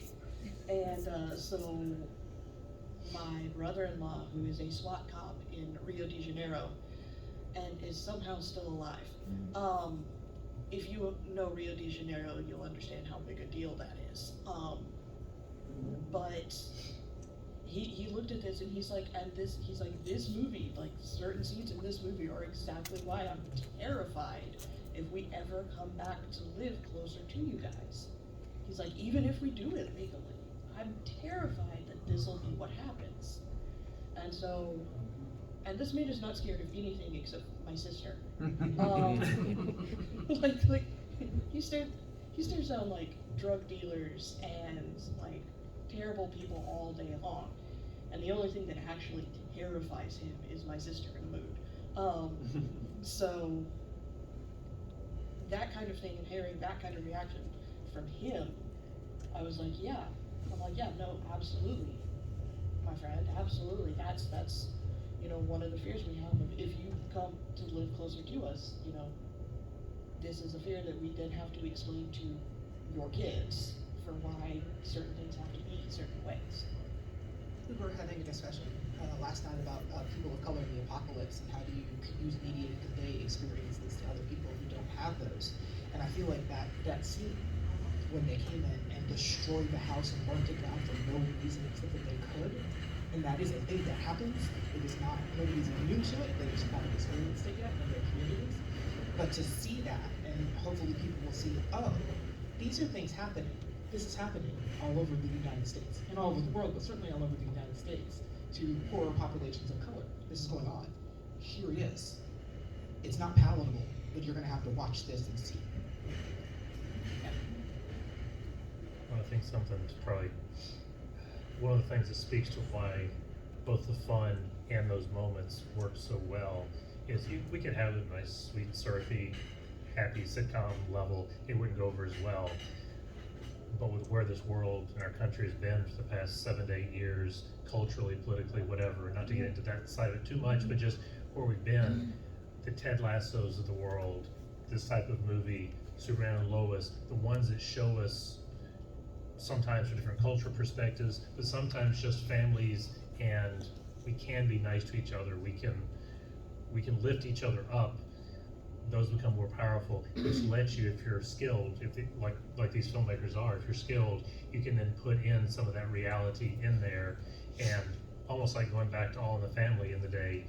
And so my brother-in-law, who is a SWAT cop in Rio de Janeiro, and is somehow still alive. If you know Rio de Janeiro, you'll understand how big a deal that is. But he looked at this and he's like, this movie, like certain scenes in this movie are exactly why I'm terrified if we ever come back to live closer to you guys. He's like, even if we do it legally, I'm terrified that this will be what happens. And so, and this man is not scared of anything except my sister. Like he stares down like drug dealers and like terrible people all day long. And the only thing that actually terrifies him is my sister in the mood. So that kind of thing, and hearing that kind of reaction from him, I was like, yeah. I'm like, yeah, no, absolutely, my friend, absolutely. That's one of the fears we have of if you come to live closer to us, this is a fear that we then have to explain to your kids for why certain things have to be certain ways. We were having a discussion last night about people of color in the apocalypse and how do you use media to convey experiences to other people who don't have those. And I feel like that scene when they came in and destroyed the house and burnt it down for no reason except that they could, and that is a thing that happens. It is not, nobody's immune to it, they just haven't experienced it yet in their communities. But to see that, and hopefully people will see, these are things happening. This is happening all over the United States, and all over the world, but certainly all over the United States, to poorer populations of color. This is going on. Here it is. It's not palatable but you're gonna have to watch this and see. I think something that's probably one of the things that speaks to why both the fun and those moments work so well is we could have a nice, sweet, syrupy, happy sitcom level. It wouldn't go over as well. But with where this world and our country has been for the past 7 to 8 years, culturally, politically, whatever, not to get into that side of it too much, but just where we've been, the Ted Lassos of the world, this type of movie, Superman and Lois, the ones that show us sometimes from different cultural perspectives, but sometimes just families, and we can be nice to each other. We can lift each other up. Those become more powerful, which lets you, if you're skilled, like these filmmakers are, if you're skilled, you can then put in some of that reality in there, and almost like going back to All in the Family in the day,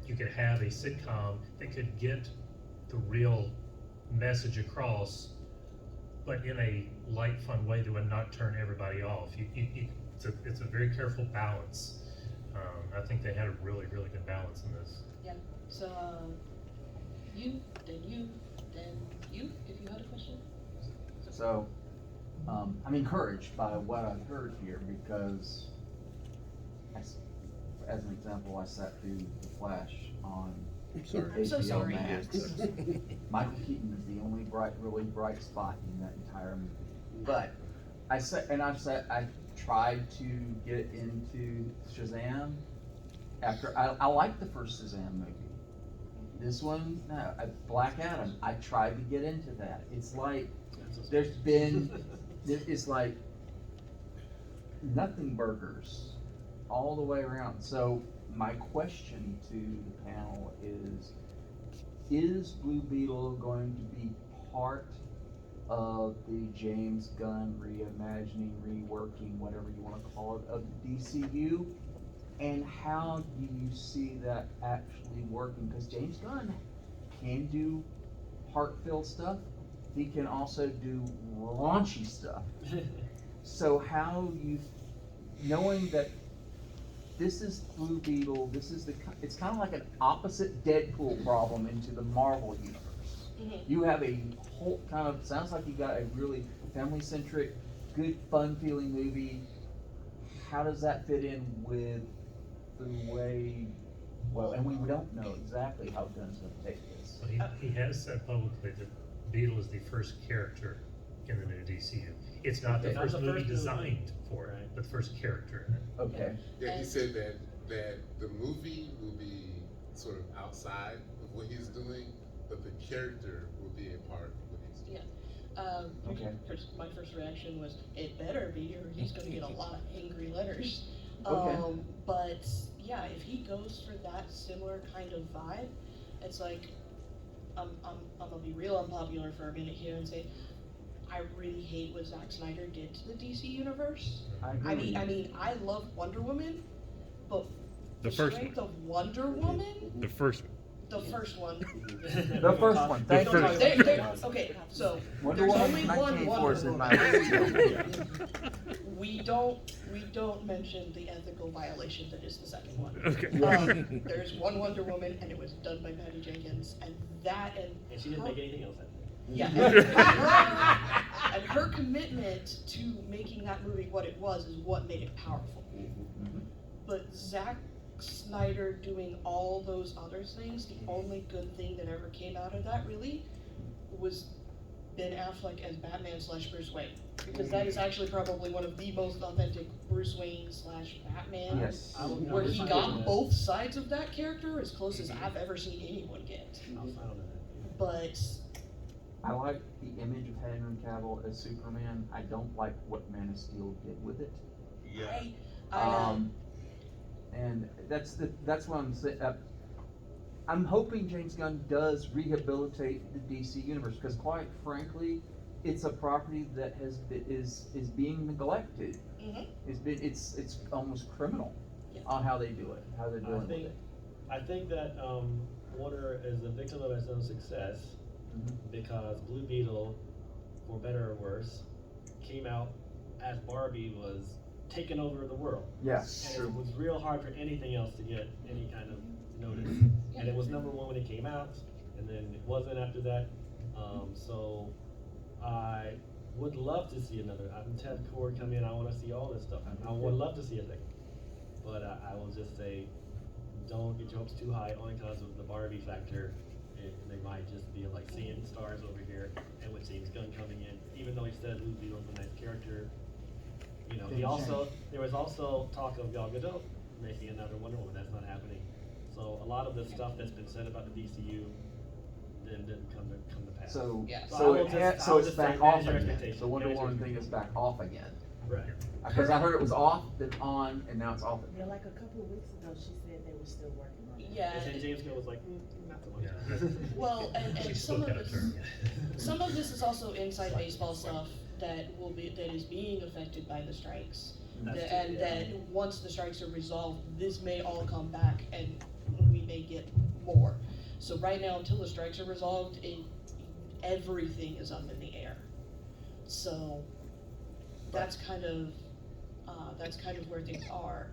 you could have a sitcom that could get the real message across, but in a light, fun way that would not turn everybody off. It's a very careful balance. I think they had a really, really good balance in this. Yeah. So, you, then you, then you, if you had a question. So, I'm encouraged by what I've heard here because, as an example, I sat through The Flash on I'm so HBO sorry. Max. Michael Keaton is the only really bright spot in that entire movie. But I tried to get into Shazam after I liked the first Shazam movie. This one, no, Black Adam. I tried to get into that. It's like it's like nothing burgers all the way around. So my question to the panel is Blue Beetle going to be part of the James Gunn reimagining, reworking, whatever you want to call it, of the DCU? And how do you see that actually working? Because James Gunn can do heartfelt stuff. He can also do raunchy stuff. So how you, knowing that this is Blue Beetle, it's kind of like an opposite Deadpool problem into the Marvel universe. Mm-hmm. You have a whole kind of, sounds like you got a really family-centric, good, fun-feeling movie. How does that fit in with the way, well, and we don't know exactly how Gunn's going to take this. But he has said publicly that Beetle is the first character in the new DCU. It's not the first movie designed for it, but the first character in it. Okay. Yeah, he said that the movie will be sort of outside of what he's doing, but the character will be a part of what he's doing. Yeah. Okay. My first reaction was, it better be, or he's going to get a lot of angry letters. Okay. But yeah, if he goes for that similar kind of vibe, it's like, I'm gonna be real unpopular for a minute here and say, I really hate what Zack Snyder did to the DC universe. I agree. I mean, I love Wonder Woman, but The first strength of Wonder Woman, The first the first one. The first one, thank you. Okay, so Wonder there's Woman only one 1984 Wonder is in Woman. my We don't mention the ethical violation that is the second one. Okay. There's one Wonder Woman, and it was done by Patty Jenkins, and she didn't make anything else, I think. Yeah, and her commitment to making that movie what it was is what made it powerful. But Zack Snyder doing all those other things, the only good thing that ever came out of that really was Ben Affleck as Batman / Bruce Wayne, because that is actually probably one of the most authentic Bruce Wayne / Batman. Yes. Where he got both sides of that character as close as I've ever seen anyone get. But I like the image of Henry Cavill as Superman. I don't like what Man of Steel did with it. Yeah. And that's what I'm saying. I'm hoping James Gunn does rehabilitate the DC universe, because quite frankly, it's a property that is being neglected. It's almost criminal on how they do it, how they're doing it. I think that Warner is a victim of its own success, because Blue Beetle, for better or worse, came out as Barbie was taking over the world. Yes. And it was real hard for anything else to get any kind of notice. And it was #1 when it came out, and then it wasn't after that. So I would love to see another. I'm Ted Cord come in. I want to see all this stuff. I would love to see a second, but I will just say, don't get your hopes too high, only because of the Barbie factor. They might just be like seeing stars over here, and with James Gunn coming in, even though he said Blue Beetle's a nice character, you know, there was also talk of Gal Gadot making another Wonder Woman. That's not happening. So a lot of the stuff that's been said about the DCU didn't come to pass. So, Yeah. so I will it just- had, I so will it's just say back off manage your again. expectations. The Wonder Manage your Woman thing is back off again. Right. Because I heard it was off, then on, and now it's off Yeah, again. like a couple of weeks ago, she said they were still working on it. Yeah. And then James Gunn was like, not so much. Yeah. Well, and She's some still of got a this, term. some of this is also inside baseball stuff that is being affected by the strikes. That's true, And yeah. that once the strikes are resolved, this may all come back and we may get more. So right now, until the strikes are resolved, everything is up in the air. So that's kind of where things are.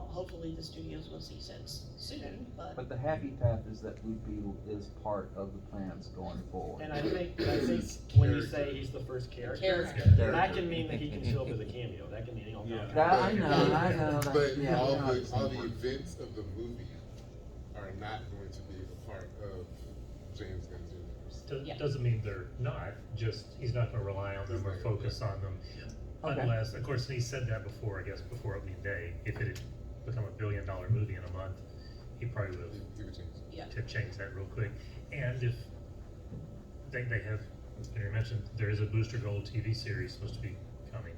Hopefully the studios will see sense soon, But the happy path is that Blue Beetle is part of the plans going forward. And I think when you say he's the first character, that can mean that he can show up as a cameo. That can mean all kinds of That, I know. That, But yeah, all I know the it's all the important. events of the movie are not going to be a part of James Gunn's universe. Yeah. Doesn't mean they're not, just he's not gonna rely on them or focus on them. Okay. Unless, of course, he said that before, I guess, before opening day, if it had become $1 billion movie in a month, he probably would He would change. Yeah. have changed that real quick. And if they have, as you mentioned, there is a Booster Gold TV series supposed to be coming.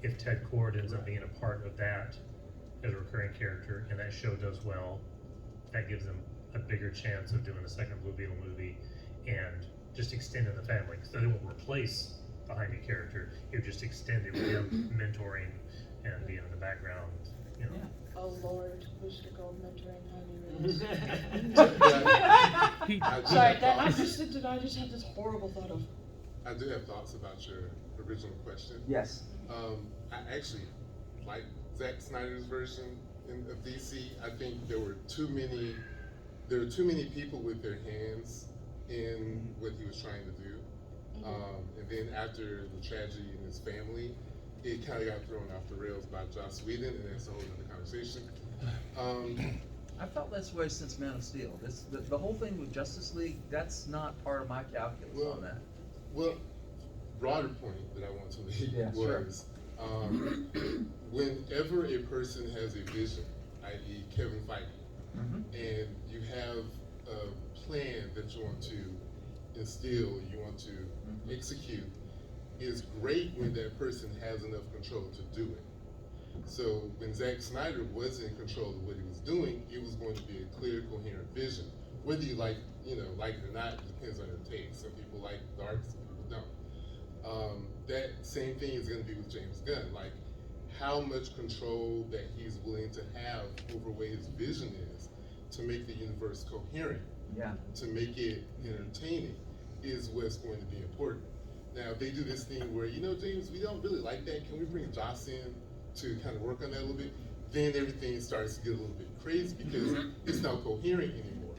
If Ted Cord ends up being a part of that as a recurring character and that show does well, that gives them a bigger chance of doing a second Blue Beetle movie and just extending the family. So they won't replace the Jaime character, it would just extend it with him mentoring and being in the background, you know. Oh Lord, Booster Gold mentoring Jaime Reyes. Sorry, I just had this horrible thought of. I do have thoughts about your original question. Yes. I actually like Zack Snyder's version of DC. I think there were too many people with their hands in what he was trying to do. And then after the tragedy in his family, it kind of got thrown off the rails by Joss Whedon, and that's a whole other conversation. I felt this way since Man of Steel. The whole thing with Justice League, that's not part of my calculus on that. Well, broader point that I want to make Yeah, sure. was whenever a person has a vision, i.e. Kevin Feige, and you have a plan that you want to instill, you want to execute, it's great when that person has enough control to do it. So when Zack Snyder was in control of what he was doing, it was going to be a clear, coherent vision. Whether you like it or not, it depends on your taste. Some people like dark, some people don't. That same thing is going to be with James Gunn. Like, how much control that he's willing to have over what his vision is to make the universe coherent, to make it entertaining, is what's going to be important. Now, if they do this thing where, James, we don't really like that, can we bring Joss in to kind of work on that a little bit? Then everything starts to get a little bit crazy because it's not coherent anymore.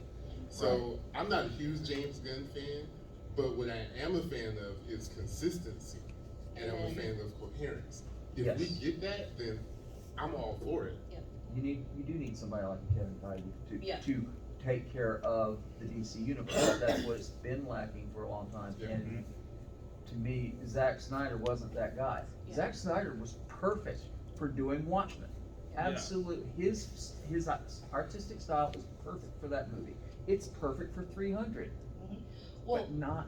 So I'm not a huge James Gunn fan, but what I am a fan of is consistency, and I'm a fan of coherence. If we get that, then I'm all for it. You do need somebody like Kevin Feige to take care of the DC universe. That's what's been lacking for a long time. And to me, Zack Snyder wasn't that guy. Zack Snyder was perfect for doing Watchmen. Absolutely, his artistic style is perfect for that movie. It's perfect for 300, but not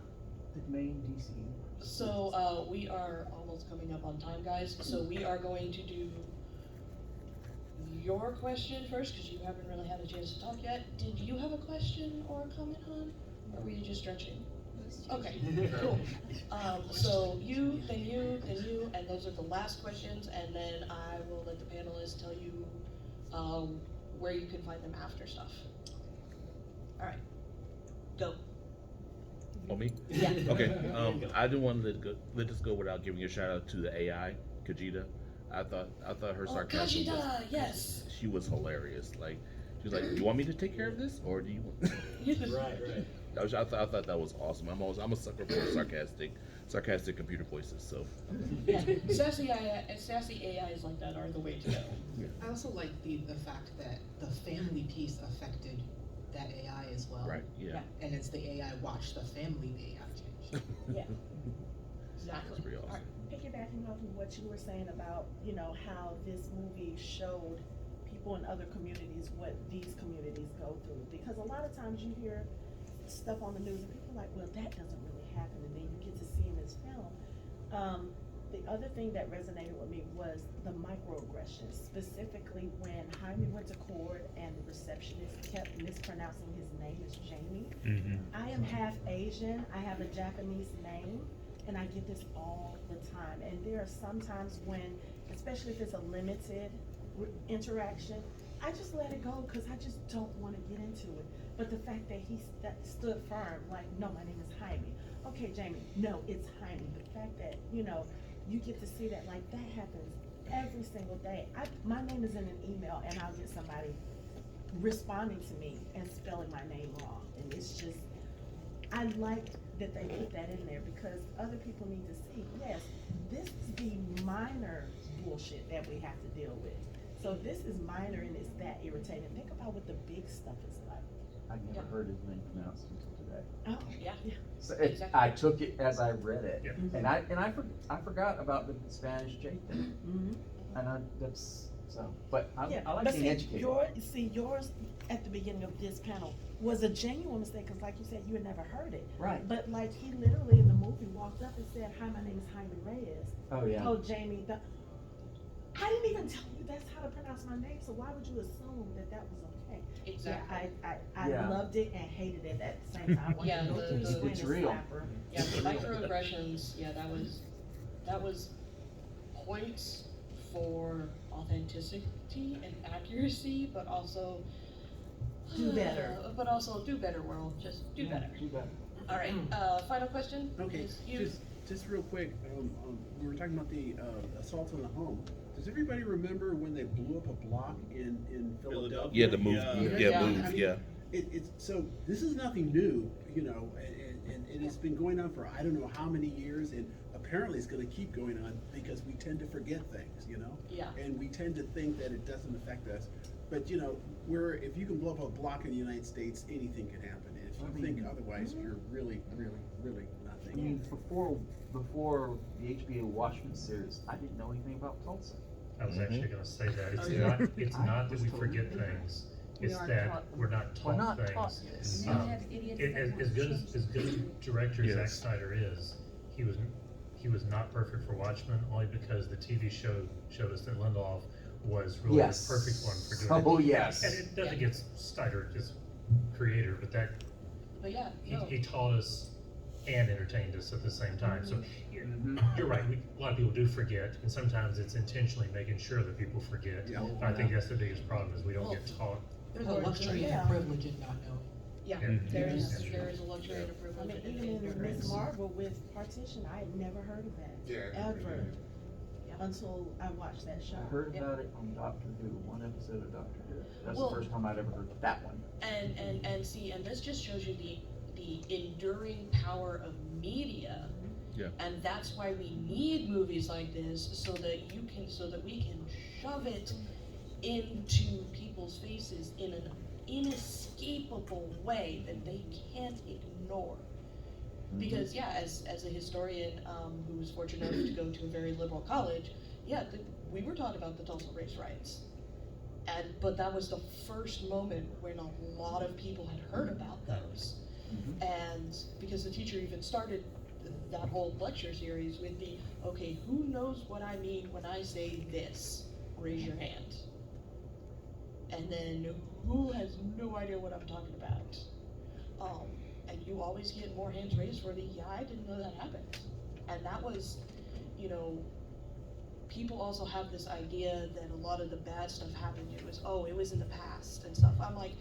the main DC universe. So we are almost coming up on time, guys. So we are going to do your question first because you haven't really had a chance to talk yet. Did you have a question or a comment, hon? Or were you just stretching? Okay, cool. So you, then you, then you, and those are the last questions, and then I will let the panelists tell you where you can find them after stuff. All right, go. Oh, me? Yeah. Okay. I didn't want to let this go without giving a shout out to the AI, Kajita. I thought her sarcasm Kajita, yes. She was hilarious. Like, she was like, "Do you want me to take care of this, or do you want?" Right. I thought that was awesome. I'm a sucker for sarcastic computer voices. So Yeah, sassy AIs like that are the way to go. I also like the fact that the family piece affected that AI as well. right, yeah, And as the AI watched the family, the AI changed. Yeah, that's exactly. pretty awesome. Piggybacking off of what you were saying about, you know, how this movie showed people in other communities what these communities go through. Because a lot of times you hear stuff on the news and people are like, well, that doesn't really happen, and then you get to see in this film. The other thing that resonated with me was the microaggressions, specifically when Jaime went to court and the receptionist kept mispronouncing his name as Jamie. I am half Asian, I have a Japanese name, and I get this all the time. And there are some times when, especially if it's a limited interaction, I just let it go because I just don't want to get into it. But the fact that he stood firm, like, no, my name is Jaime. Okay, Jamie, no, it's Jaime. The fact that, you know, you get to see that, like, that happens every single day. My name is in an email and I'll get somebody responding to me and spelling my name wrong. And it's just, I like that they put that in there because other people need to see, yes, this is the minor bullshit that we have to deal with. So this is minor and it's that irritating. Think about what the big stuff is like. I've never heard his name pronounced until today. Oh, Yeah. So Exactly. I took it as I read it, Yep. and I forgot about the Spanish J thing, Mm-hmm. and that's so. But I like but being educated. yours at the beginning of this panel was a genuine mistake because, like you said, you had never heard it. Right. But like he literally in the movie walked up and said, "Hi, my name is Jaime Reyes." Oh yeah. Told Jamie that I didn't even tell you that's how to pronounce my name. So why would you assume that that was okay? Exactly. Yeah, I Yeah. loved it and hated it at the same time. Yeah, it's real. Yeah, the microaggressions, yeah, that was points for authenticity and accuracy, but also Do better. But also do better, world. Just do better. Do better. All right. Final question. Okay, is you. just real quick, we were talking about the assault on the home. Does everybody remember when they blew up a block in Philadelphia? Yeah, the move, Yeah. move, I mean, yeah. It's so this is nothing new, you know, and it's been going on for I don't know how many years, and apparently it's going to keep going on because we tend to forget things, you know, Yeah. and we tend to think that it doesn't affect us. But you know, if you can blow up a block in the United States, anything can happen. And if you think otherwise, you're really, really, really not I thinking. mean, before the HBO Watchmen series, I didn't know anything about Tulsa. I was actually gonna say that, Oh, yeah. it's not that we forget things, it's that we're not We're taught not things. taught this. And then you have idiots that As want good change as good a director Zack Yes. Snyder is, he was not perfect for Watchmen, only because the TV show showed us that Lindelof was really Yes. the perfect one for doing it. Oh yes. And it doesn't get Snyder as creator, but But yeah, no. he taught us and entertained us at the same time. So Mhm. you're right. A lot of people do forget, and sometimes it's intentionally making sure that people forget. Yeah. And I think that's the biggest problem is we don't get taught. There's a luxury and a privilege in not knowing. Yeah, Yeah. there Yeah. is a luxury and a I privilege. mean, in even in ignorance. Miss Marvel with Partition, I had never heard of that. Yeah, I never Ever. did. Until I watched that show. I heard about it on Doctor Who, one episode of Doctor Who. That's Well- the first time I'd ever heard of that one. And see, and this just shows you the enduring power of media. Yeah. And that's why we need movies like this so that we can shove it into people's faces in an inescapable way that they can't ignore. Because yeah, as a historian who was fortunate enough to go to a very liberal college, yeah, we were taught about the Tulsa race riots. But that was the first moment when a lot of people had heard about those. And because the teacher even started that whole lecture series with the, okay, who knows what I mean when I say this? Raise your hand. And then who has no idea what I'm talking about? And you always get more hands raised for the, yeah, I didn't know that happened. And that was, you know, people also have this idea that a lot of the bad stuff happened. It was in the past and stuff. I'm like,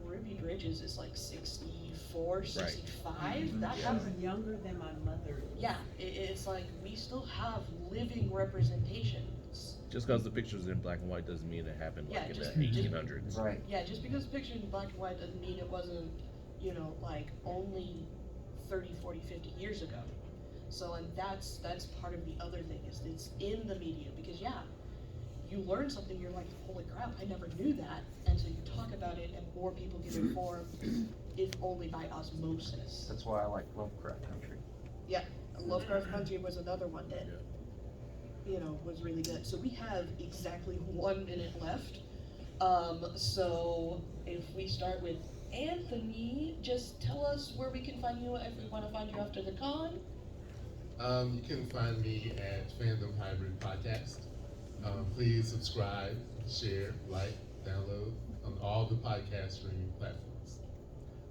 Ruby Bridges is like 64, 65. That I was happened. younger than my mother. Yeah, it's like we still have living representations. Just because the picture's in black and white doesn't mean it happened Yeah, like in just- the 1800s. Right. Yeah, just because it's pictured in black and white doesn't mean it wasn't you know, like only 30, 40, 50 years ago. So, and that's part of the other thing, is it's in the media, because yeah, you learn something, you're like, holy crap, I never knew that, and so you talk about it and more people get informed, if only by osmosis. That's why I like Lovecraft Country. Yeah, Lovecraft Country was another one that, you know, was really good. So we have exactly 1 minute left. So if we start with Anthony, just tell us where we can find you if we want to find you after the con. You can find me at Fandom Hybrid Podcast. Please subscribe, share, like, download on all the podcast streaming platforms.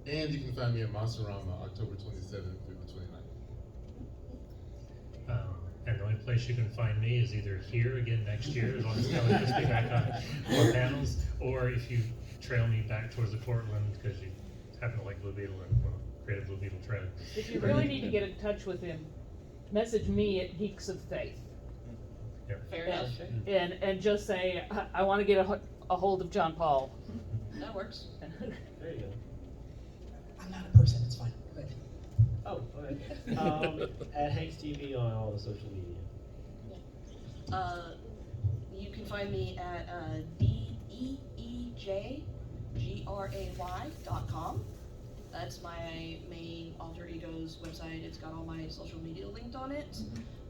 And you can find me at Monsterama October 27th through the 29th. And the only place you can find me is either here again next year, as long as Kelly gets me back on more panels, or if you trail me back towards the Portland because you happen to like Blue Beetle and want to create a Blue Beetle trend. If you really need to get in touch with him, message me at Geeks of Faith. Fair enough. And just say, I want to get a hold of John Paul. That works. There you go. I'm not a person, it's fine. Go ahead. Oh, okay. At Hanks TV on all the social media. You can find me at deejgray.com. That's my main alter ego's website. It's got all my social media linked on it.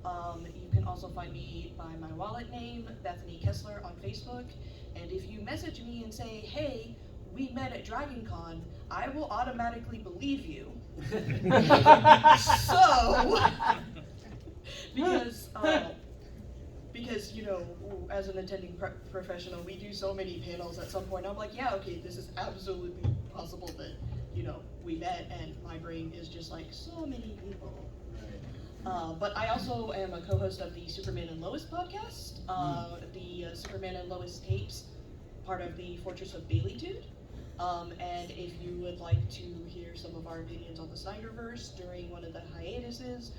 You can also find me by my wallet name, Bethany Kessler, on Facebook. And if you message me and say, hey, we met at DragonCon, I will automatically believe you. So, because you know, as an attending professional, we do so many panels. At some point, I'm like, yeah, okay, this is absolutely possible that, you know, we met, and my brain is just like, so many people. But I also am a co-host of the Superman and Lois podcast, the Superman and Lois tapes, part of the Fortress of Baileytude. And if you would like to hear some of our opinions on the Snyderverse during one of the hiatuses,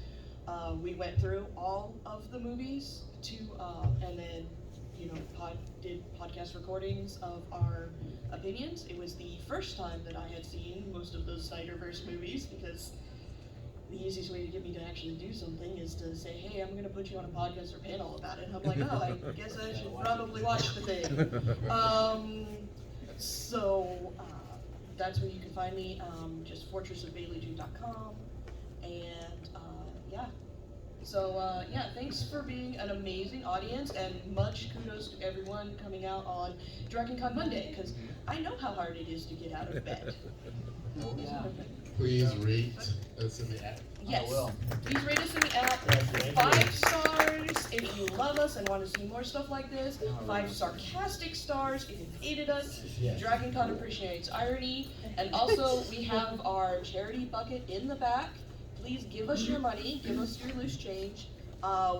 we went through all of the movies and then, you know, did podcast recordings of our opinions. It was the first time that I had seen most of those Snyderverse movies, because the easiest way to get me to actually do something is to say, hey, I'm going to put you on a podcast or panel about it. And I'm like, oh, I guess I should probably watch the thing. So that's where you can find me, just fortressofbaileytude.com. And yeah. So yeah, thanks for being an amazing audience, and much kudos to everyone coming out on DragonCon Monday, because I know how hard it is to get out of bed. Yeah. Please rate us in the app. Yes. I will. Please rate us in the app. 5 stars if you love us and want to see more stuff like this. 5 sarcastic stars if you hated us. Yes. DragonCon appreciates irony. And also, we have our charity bucket in the back. Please give us your money. Give us your loose change.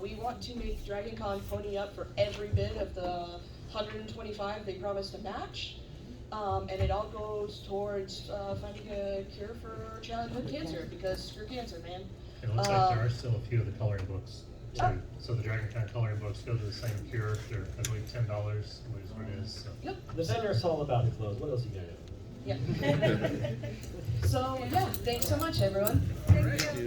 We want to make DragonCon pony up for every bit of the 125 they promised to match. And it all goes towards finding a cure for childhood cancer, because screw cancer, man. It looks like there are still a few of the coloring books too. So the DragonCon coloring books go to the same cure. They're, I believe, $10, I believe is what it is. So. Yep. The vendor's all about the clothes. What else you got? Yeah. So yeah, thanks so much, everyone. Thank you.